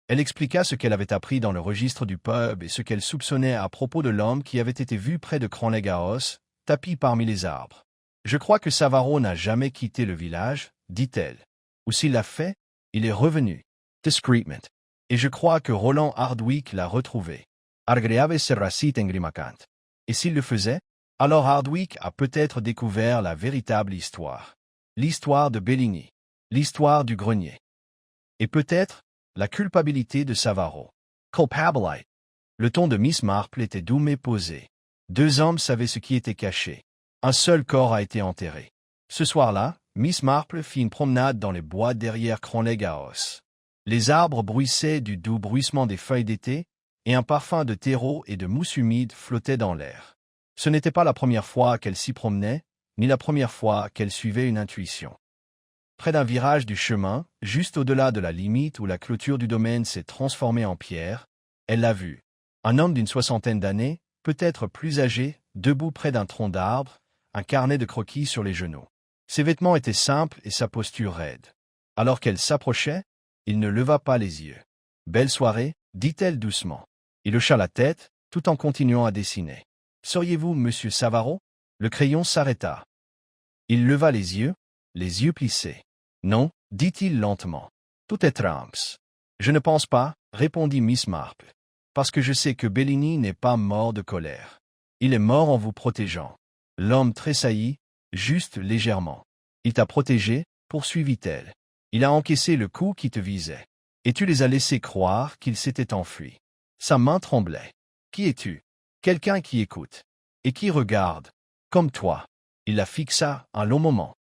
Elle expliqua ce qu'elle avait appris dans le registre du pub et ce qu'elle soupçonnait à propos de l'homme qui avait été vu près de Cronlegaos, tapi parmi les arbres. Je crois que Savaro n'a jamais quitté le village, dit-elle. Ou s'il l'a fait, il est revenu. Discreetment. Et je crois que Roland Hardwick l'a retrouvé. Agreave serracit engrimacant. Et s'il le faisait, alors Hardwick a peut-être découvert la véritable histoire. L'histoire de Bellini. L'histoire du grenier. Et peut-être, la culpabilité de Savaro. Culpability. Le ton de Miss Marple était doux mais posé. Deux hommes savaient ce qui était caché. Un seul corps a été enterré. Ce soir-là, Miss Marple fit une promenade dans les bois derrière Cronlegaos. Les arbres bruissaient du doux bruissement des feuilles d'été, et un parfum de terreau et de mousse humide flottait dans l'air. Ce n'était pas la première fois qu'elle s'y promenait, ni la première fois qu'elle suivait une intuition. Près d'un virage du chemin, juste au-delà de la limite où la clôture du domaine s'est transformée en pierre, elle l'a vu. Un homme d'une 60aine d'années, peut-être plus âgé, debout près d'un tronc d'arbre, un carnet de croquis sur les genoux. Ses vêtements étaient simples et sa posture raide. Alors qu'elle s'approchait, il ne leva pas les yeux. « Belle soirée », dit-elle doucement. Il hocha la tête, tout en continuant à dessiner. « Seriez-vous monsieur Savaro ?» Le crayon s'arrêta. Il leva les yeux plissés. « Non », dit-il lentement. « Tout est trams. »« Je ne pense pas », répondit Miss Marple. « Parce que je sais que Bellini n'est pas mort de colère. Il est mort en vous protégeant. » L'homme tressaillit, juste légèrement. « Il t'a protégé ?» poursuivit-elle. « Il a encaissé le coup qui te visait. Et tu les as laissés croire qu'il s'était enfui. » Sa main tremblait. « Qui es-tu ? » Quelqu'un qui écoute. Et qui regarde. Comme toi. Il la fixa un long moment.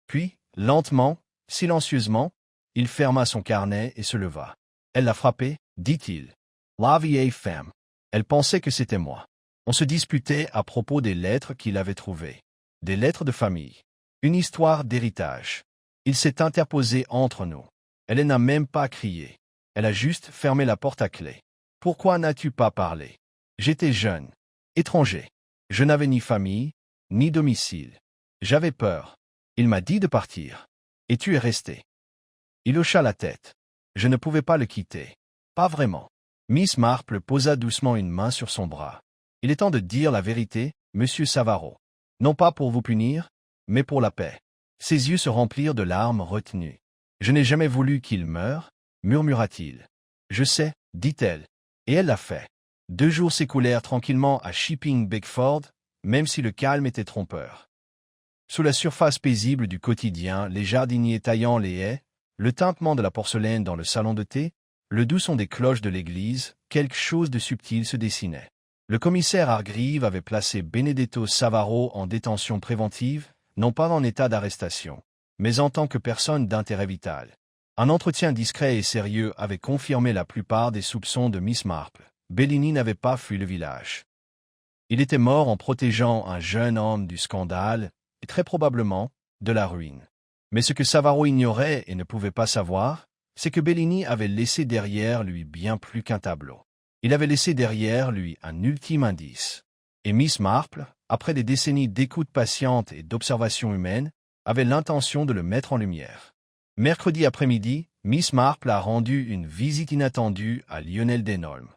Puis, lentement, silencieusement, il ferma son carnet et se leva. « Elle l'a frappé, dit-il. La vieille femme. Elle pensait que c'était moi. On se disputait à propos des lettres qu'il avait trouvées. Des lettres de famille. Une histoire d'héritage. Il s'est interposé entre nous. Elle n'a même pas crié. Elle a juste fermé la porte à clé. Pourquoi n'as-tu pas parlé? J'étais jeune. Étranger. Je n'avais ni famille, ni domicile. J'avais peur. Il m'a dit de partir. Et tu es resté. » Il hocha la tête. Je ne pouvais pas le quitter. Pas vraiment. Miss Marple posa doucement une main sur son bras. Il est temps de dire la vérité, monsieur Savaro. Non pas pour vous punir, mais pour la paix. Ses yeux se remplirent de larmes retenues. Je n'ai jamais voulu qu'il meure, murmura-t-il. Je sais, dit-elle. Et elle l'a fait. 2 jours s'écoulèrent tranquillement à Shipping Bigford, même si le calme était trompeur. Sous la surface paisible du quotidien, les jardiniers taillant les haies, le tintement de la porcelaine dans le salon de thé, le doux son des cloches de l'église, quelque chose de subtil se dessinait. Le commissaire Hargreaves avait placé Benedetto Savaro en détention préventive, non pas en état d'arrestation, mais en tant que personne d'intérêt vital. Un entretien discret et sérieux avait confirmé la plupart des soupçons de Miss Marple. Bellini n'avait pas fui le village. Il était mort en protégeant un jeune homme du scandale, et très probablement de la ruine. Mais ce que Savaro ignorait et ne pouvait pas savoir, c'est que Bellini avait laissé derrière lui bien plus qu'un tableau. Il avait laissé derrière lui un ultime indice. Et Miss Marple, après des décennies d'écoute patiente et d'observation humaine, avait l'intention de le mettre en lumière. Mercredi après-midi, Miss Marple a rendu une visite inattendue à Lionel Denholm.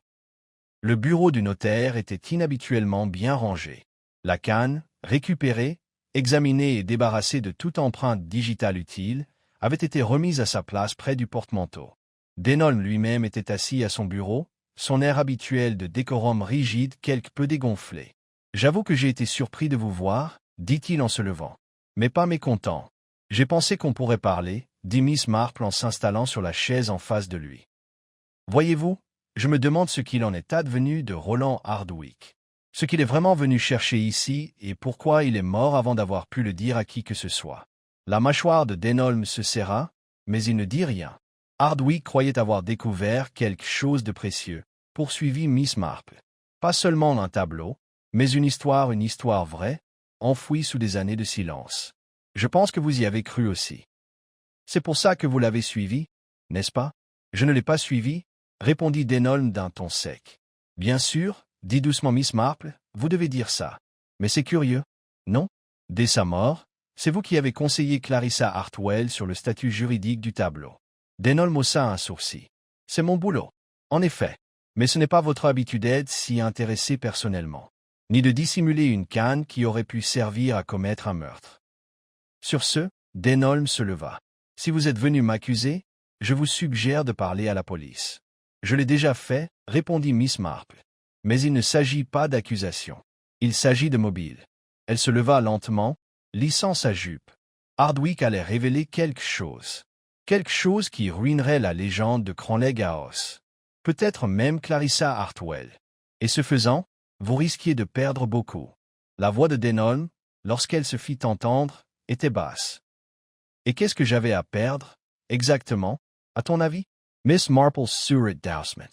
Le bureau du notaire était inhabituellement bien rangé. La canne, récupérée, examinée et débarrassée de toute empreinte digitale utile, avait été remise à sa place près du porte-manteau. Denholm lui-même était assis à son bureau, son air habituel de décorum rigide quelque peu dégonflé. « J'avoue que j'ai été surpris de vous voir, » dit-il en se levant. « Mais pas mécontent. J'ai pensé qu'on pourrait parler, » dit Miss Marple en s'installant sur la chaise en face de lui. « Voyez-vous, je me demande ce qu'il en est advenu de Roland Hardwick. Ce qu'il est vraiment venu chercher ici et pourquoi il est mort avant d'avoir pu le dire à qui que ce soit. » La mâchoire de Denholm se serra, mais il ne dit rien. Hardwick croyait avoir découvert quelque chose de précieux, poursuivit Miss Marple. Pas seulement un tableau, mais une histoire vraie, enfouie sous des années de silence. Je pense que vous y avez cru aussi. C'est pour ça que vous l'avez suivi, n'est-ce pas? Je ne l'ai pas suivi, répondit Denholm d'un ton sec. Bien sûr, dit doucement Miss Marple, Vous devez dire ça. Mais c'est curieux, non? Dès sa mort, c'est vous qui avez conseillé Clarissa Hartwell sur le statut juridique du tableau. Denholm haussa un sourcil. C'est mon boulot. En effet. Mais ce n'est pas votre habitude d'être si intéressé personnellement, ni de dissimuler une canne qui aurait pu servir à commettre un meurtre. Sur ce, Denholm se leva. Si vous êtes venu m'accuser, je vous suggère de parler à la police. Je l'ai déjà fait, répondit Miss Marple. Mais il ne s'agit pas d'accusation. Il s'agit de mobile. Elle se leva lentement, lissant sa jupe. Hardwick allait révéler quelque chose. Quelque chose qui ruinerait la légende de Cranley House. Peut-être même Clarissa Hartwell. Et ce faisant, vous risquiez de perdre beaucoup. La voix de Denholm, lorsqu'elle se fit entendre, était basse. Et qu'est-ce que j'avais à perdre, exactement, à ton avis? Miss Marple sourit doucement.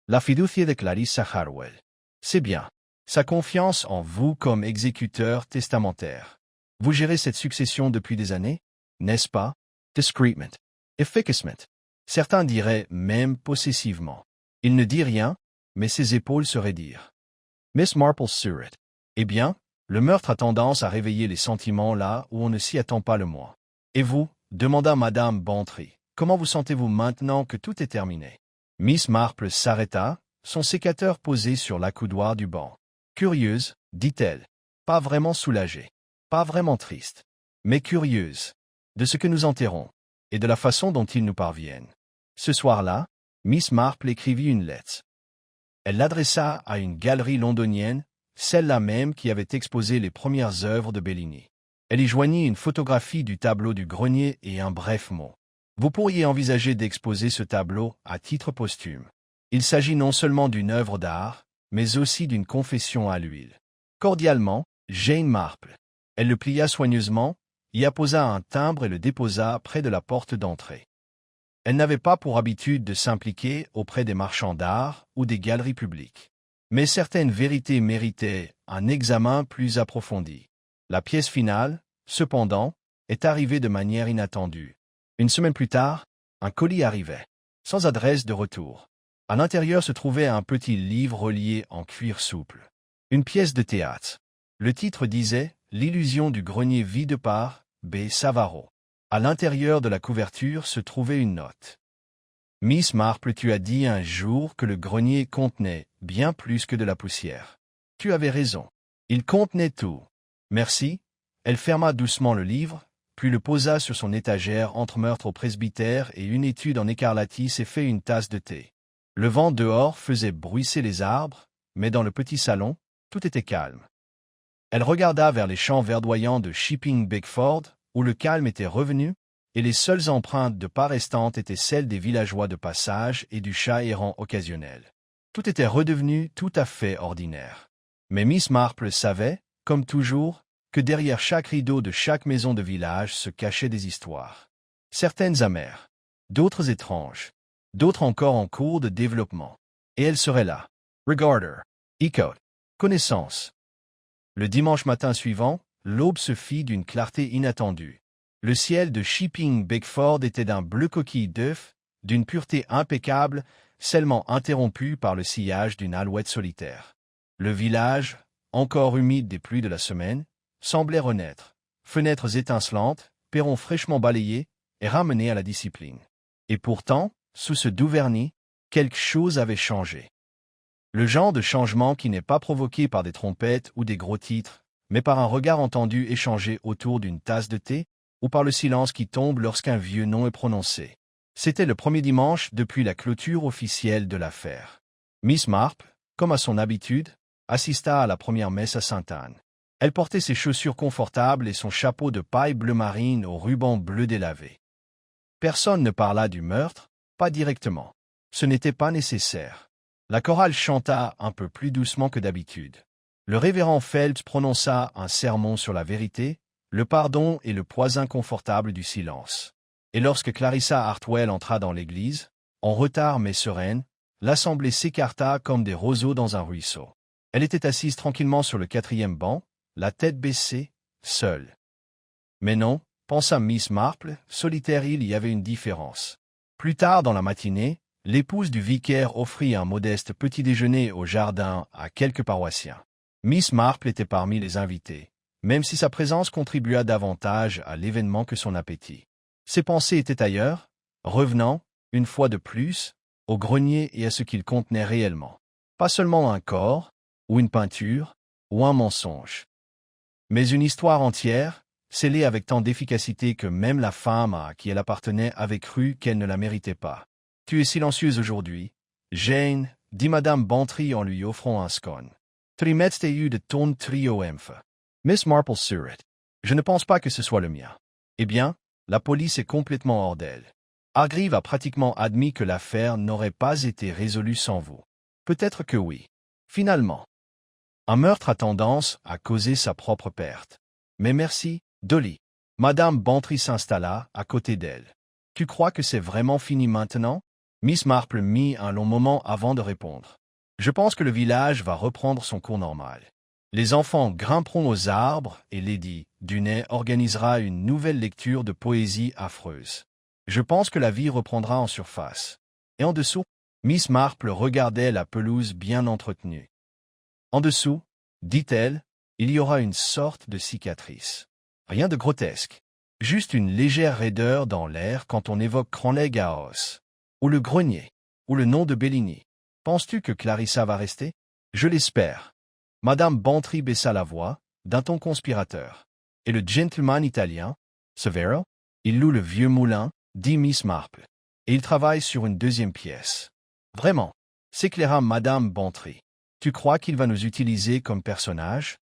La fiducie de Clarissa Hartwell. C'est bien. Sa confiance en vous comme exécuteur testamentaire. Vous gérez cette succession depuis des années, n'est-ce pas? Discretement. Efficacement. Certains diraient même possessivement. Il ne dit rien, mais ses épaules se raidirent. Miss Marple sourit. Eh bien, le meurtre a tendance à réveiller les sentiments là où on ne s'y attend pas le moins. Et vous, demanda Madame Bantry, comment vous sentez-vous maintenant que tout est terminé? Miss Marple s'arrêta, son sécateur posé sur l'accoudoir du banc. Curieuse, dit-elle. Pas vraiment soulagée. Pas vraiment triste. Mais curieuse. De ce que nous enterrons. Et de la façon dont ils nous parviennent. Ce soir-là, Miss Marple écrivit une lettre. Elle l'adressa à une galerie londonienne, celle-là même qui avait exposé les premières œuvres de Bellini. Elle y joignit une photographie du tableau du grenier et un bref mot. Vous pourriez envisager d'exposer ce tableau à titre posthume. Il s'agit non seulement d'une œuvre d'art, mais aussi d'une confession à l'huile. Cordialement, Jane Marple. Elle le plia soigneusement, y apposa un timbre et le déposa près de la porte d'entrée. Elle n'avait pas pour habitude de s'impliquer auprès des marchands d'art ou des galeries publiques. Mais certaines vérités méritaient un examen plus approfondi. La pièce finale, cependant, est arrivée de manière inattendue. Une semaine plus tard, un colis arrivait, sans adresse de retour. À l'intérieur se trouvait un petit livre relié en cuir souple. Une pièce de théâtre. Le titre disait « L'illusion du grenier vide par B. Savaro ». À l'intérieur de la couverture se trouvait une note. Miss Marple, tu as dit un jour que le grenier contenait bien plus que de la poussière. Tu avais raison. Il contenait tout. Merci. Elle ferma doucement le livre, puis le posa sur son étagère entre Meurtre au presbytère et une étude en écarlatis et fait une tasse de thé. Le vent dehors faisait bruisser les arbres, mais dans le petit salon, tout était calme. Elle regarda vers les champs verdoyants de Shipping Bigford, où le calme était revenu, et les seules empreintes de pas restantes étaient celles des villageois de passage et du chat errant occasionnel. Tout était redevenu tout à fait ordinaire. Mais Miss Marple savait, comme toujours, que derrière chaque rideau de chaque maison de village se cachaient des histoires. Certaines amères, d'autres étranges, d'autres encore en cours de développement. Et elle serait là. Regarder. Écoute. Connaissance. Le dimanche matin suivant, l'aube se fit d'une clarté inattendue. Le ciel de Shipping Bigford était d'un bleu coquille d'œuf, d'une pureté impeccable, seulement interrompu par le sillage d'une alouette solitaire. Le village, encore humide des pluies de la semaine, semblait renaître. Fenêtres étincelantes, perrons fraîchement balayés et ramenés à la discipline. Et pourtant, sous ce doux vernis, quelque chose avait changé. Le genre de changement qui n'est pas provoqué par des trompettes ou des gros titres, mais par un regard entendu échangé autour d'une tasse de thé, ou par le silence qui tombe lorsqu'un vieux nom est prononcé. C'était le premier dimanche depuis la clôture officielle de l'affaire. Miss Marple, comme à son habitude, assista à la première messe à Sainte-Anne. Elle portait ses chaussures confortables et son chapeau de paille bleu marine au ruban bleu délavé. Personne ne parla du meurtre, pas directement. Ce n'était pas nécessaire. La chorale chanta un peu plus doucement que d'habitude. Le révérend Phelps prononça un sermon sur la vérité, le pardon et le poids inconfortable du silence. Et lorsque Clarissa Hartwell entra dans l'église, en retard mais sereine, l'assemblée s'écarta comme des roseaux dans un ruisseau. Elle était assise tranquillement sur le 4e banc, la tête baissée, seule. Mais non, pensa Miss Marple, solitaire il y avait une différence. Plus tard dans la matinée, l'épouse du vicaire offrit un modeste petit déjeuner au jardin à quelques paroissiens. Miss Marple était parmi les invités, même si sa présence contribua davantage à l'événement que son appétit. Ses pensées étaient ailleurs, revenant, une fois de plus, au grenier et à ce qu'il contenait réellement. Pas seulement un corps, ou une peinture, ou un mensonge, mais une histoire entière, scellée avec tant d'efficacité que même la femme à qui elle appartenait avait cru qu'elle ne la méritait pas. « Tu es silencieuse aujourd'hui, Jane, dit Madame Bantry en lui offrant un scone. Trimets eu de ton triomphe. Miss Marple sourit. Je ne pense pas que ce soit le mien. Eh bien, la police est complètement hors d'elle. Hargreaves a pratiquement admis que l'affaire n'aurait pas été résolue sans vous. Peut-être que oui. Finalement. Un meurtre a tendance à causer sa propre perte. Mais merci, Dolly. Madame Bantry s'installa à côté d'elle. Tu crois que c'est vraiment fini maintenant? Miss Marple mit un long moment avant de répondre. Je pense que le village va reprendre son cours normal. Les enfants grimperont aux arbres et Lady Dunay organisera une nouvelle lecture de poésie affreuse. Je pense que la vie reprendra en surface. Et en dessous, Miss Marple regardait la pelouse bien entretenue. En dessous, dit-elle, il y aura une sorte de cicatrice. Rien de grotesque. Juste une légère raideur dans l'air quand on évoque Cranleg House. Ou le grenier. Ou le nom de Bellini. Penses-tu que Clarissa va rester? Je l'espère. Madame Bantry baissa la voix, d'un ton conspirateur. Et le gentleman italien, Severo? Il loue le vieux moulin, dit Miss Marple. Et il travaille sur une deuxième pièce. Vraiment, s'éclaira Madame Bantry. Tu crois qu'il va nous utiliser comme personnage?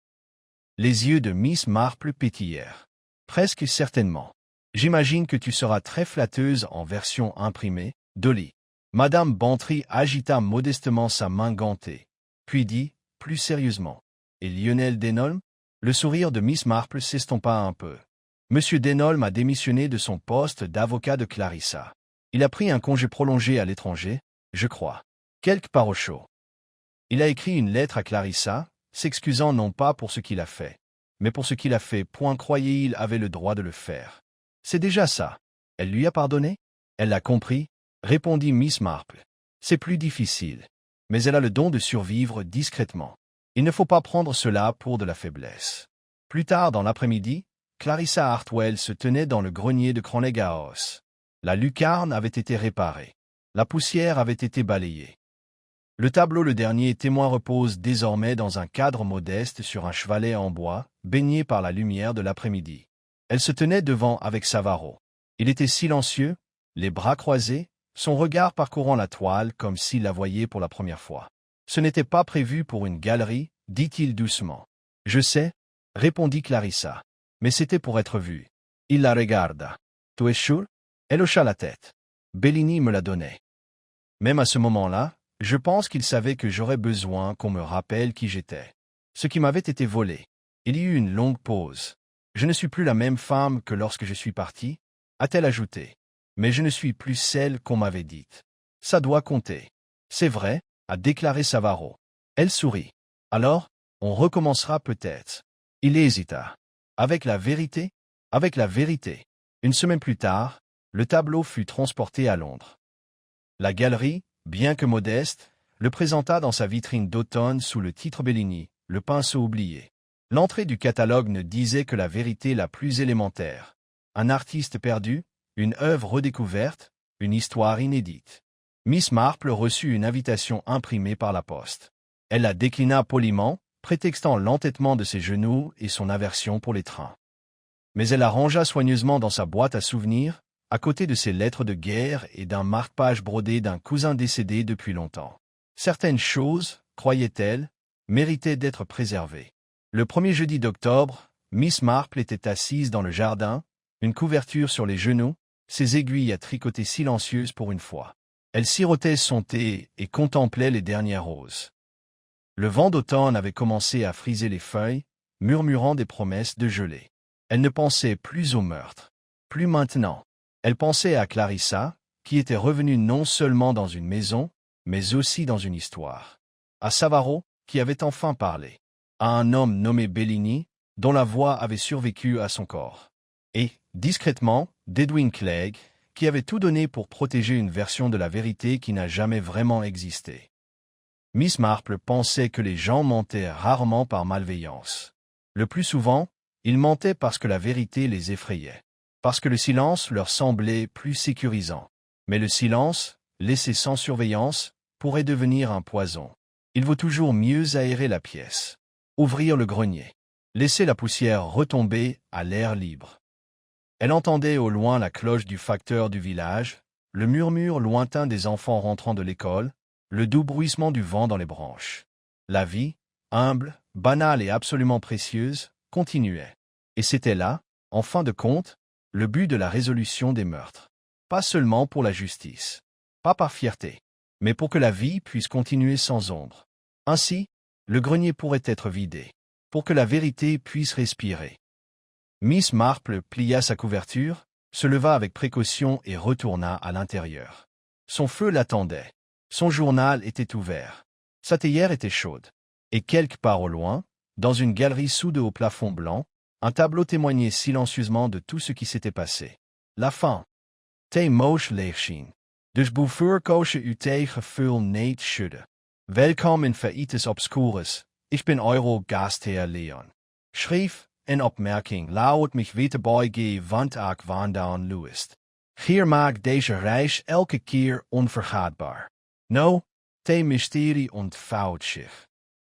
Les yeux de Miss Marple pétillèrent. Presque certainement. J'imagine que tu seras très flatteuse en version imprimée, Dolly. Madame Bantry agita modestement sa main gantée, puis dit, plus sérieusement. Et Lionel Denholm? Le sourire de Miss Marple s'estompa un peu. Monsieur Denholm a démissionné de son poste d'avocat de Clarissa. Il a pris un congé prolongé à l'étranger, je crois. Quelque part au chaud. Il a écrit une lettre à Clarissa, s'excusant non pas pour ce qu'il a fait, mais pour ce qu'il a fait. Croyait-il avait le droit de le faire. C'est déjà ça. Elle lui a pardonné? Elle l'a compris, répondit Miss Marple. C'est plus difficile. Mais elle a le don de survivre discrètement. Il ne faut pas prendre cela pour de la faiblesse. Plus tard dans l'après-midi, Clarissa Hartwell se tenait dans le grenier de Cranleg House. La lucarne avait été réparée. La poussière avait été balayée. Le tableau le dernier témoin repose désormais dans un cadre modeste sur un chevalet en bois, baigné par la lumière de l'après-midi. Elle se tenait devant avec Savaro. Il était silencieux, les bras croisés, son regard parcourant la toile comme s'il la voyait pour la première fois. Ce n'était pas prévu pour une galerie, dit-il doucement. Je sais, répondit Clarissa, mais c'était pour être vu. Il la regarda. Tu es sûr? Elle hocha la tête. Bellini me la donnait. Même à ce moment-là, je pense qu'il savait que j'aurais besoin qu'on me rappelle qui j'étais. Ce qui m'avait été volé. Il y eut une longue pause. Je ne suis plus la même femme que lorsque je suis partie, a-t-elle ajouté. Mais je ne suis plus celle qu'on m'avait dite. Ça doit compter. C'est vrai, a déclaré Savaro. Elle sourit. Alors, on recommencera peut-être. Il hésita. Avec la vérité? Avec la vérité. Une semaine plus tard, le tableau fut transporté à Londres. La galerie, bien que modeste, le présenta dans sa vitrine d'automne sous le titre Bellini, le pinceau oublié. L'entrée du catalogue ne disait que la vérité la plus élémentaire. Un artiste perdu, une œuvre redécouverte, une histoire inédite. Miss Marple reçut une invitation imprimée par la poste. Elle la déclina poliment, prétextant l'entêtement de ses genoux et son aversion pour les trains. Mais elle la rangea soigneusement dans sa boîte à souvenirs, à côté de ses lettres de guerre et d'un marque-page brodé d'un cousin décédé depuis longtemps. Certaines choses, croyait-elle, méritaient d'être préservées. Le premier jeudi d'octobre, Miss Marple était assise dans le jardin, une couverture sur les genoux, ses aiguilles à tricoter silencieuses pour une fois. Elle sirotait son thé et contemplait les dernières roses. Le vent d'automne avait commencé à friser les feuilles, murmurant des promesses de gelée. Elle ne pensait plus au meurtre. Plus maintenant. Elle pensait à Clarissa, qui était revenue non seulement dans une maison, mais aussi dans une histoire. À Savaro, qui avait enfin parlé. À un homme nommé Bellini, dont la voix avait survécu à son corps. Et, discrètement, d'Edwin Clegg, qui avait tout donné pour protéger une version de la vérité qui n'a jamais vraiment existé. Miss Marple pensait que les gens mentaient rarement par malveillance. Le plus souvent, ils mentaient parce que la vérité les effrayait, parce que le silence leur semblait plus sécurisant. Mais le silence, laissé sans surveillance, pourrait devenir un poison. Il vaut toujours mieux aérer la pièce, ouvrir le grenier, laisser la poussière retomber à l'air libre. Elle entendait au loin la cloche du facteur du village, le murmure lointain des enfants rentrant de l'école, le doux bruissement du vent dans les branches. La vie, humble, banale et absolument précieuse, continuait. Et c'était là, en fin de compte, le but de la résolution des meurtres. Pas seulement pour la justice, pas par fierté, mais pour que la vie puisse continuer sans ombre. Ainsi, le grenier pourrait être vidé, pour que la vérité puisse respirer. Miss Marple plia sa couverture, se leva avec précaution et retourna à l'intérieur. Son feu l'attendait. Son journal était ouvert. Sa théière était chaude. Et quelque part au loin, dans une galerie soudée au plafond blanc, un tableau témoignait silencieusement de tout ce qui s'était passé. La fin. Te moos leegschien. Dus bevor u gevoel niet schudde. Welkom in Veritas Obscures. Ich bin euro Gastheer Leon. Schrieb, in Opmerking laut mich weterbeuge want ak wandaan luist. Hier maakt deze reis elke keer onvergaatbaar. No, te mysterie ontvouwt zich.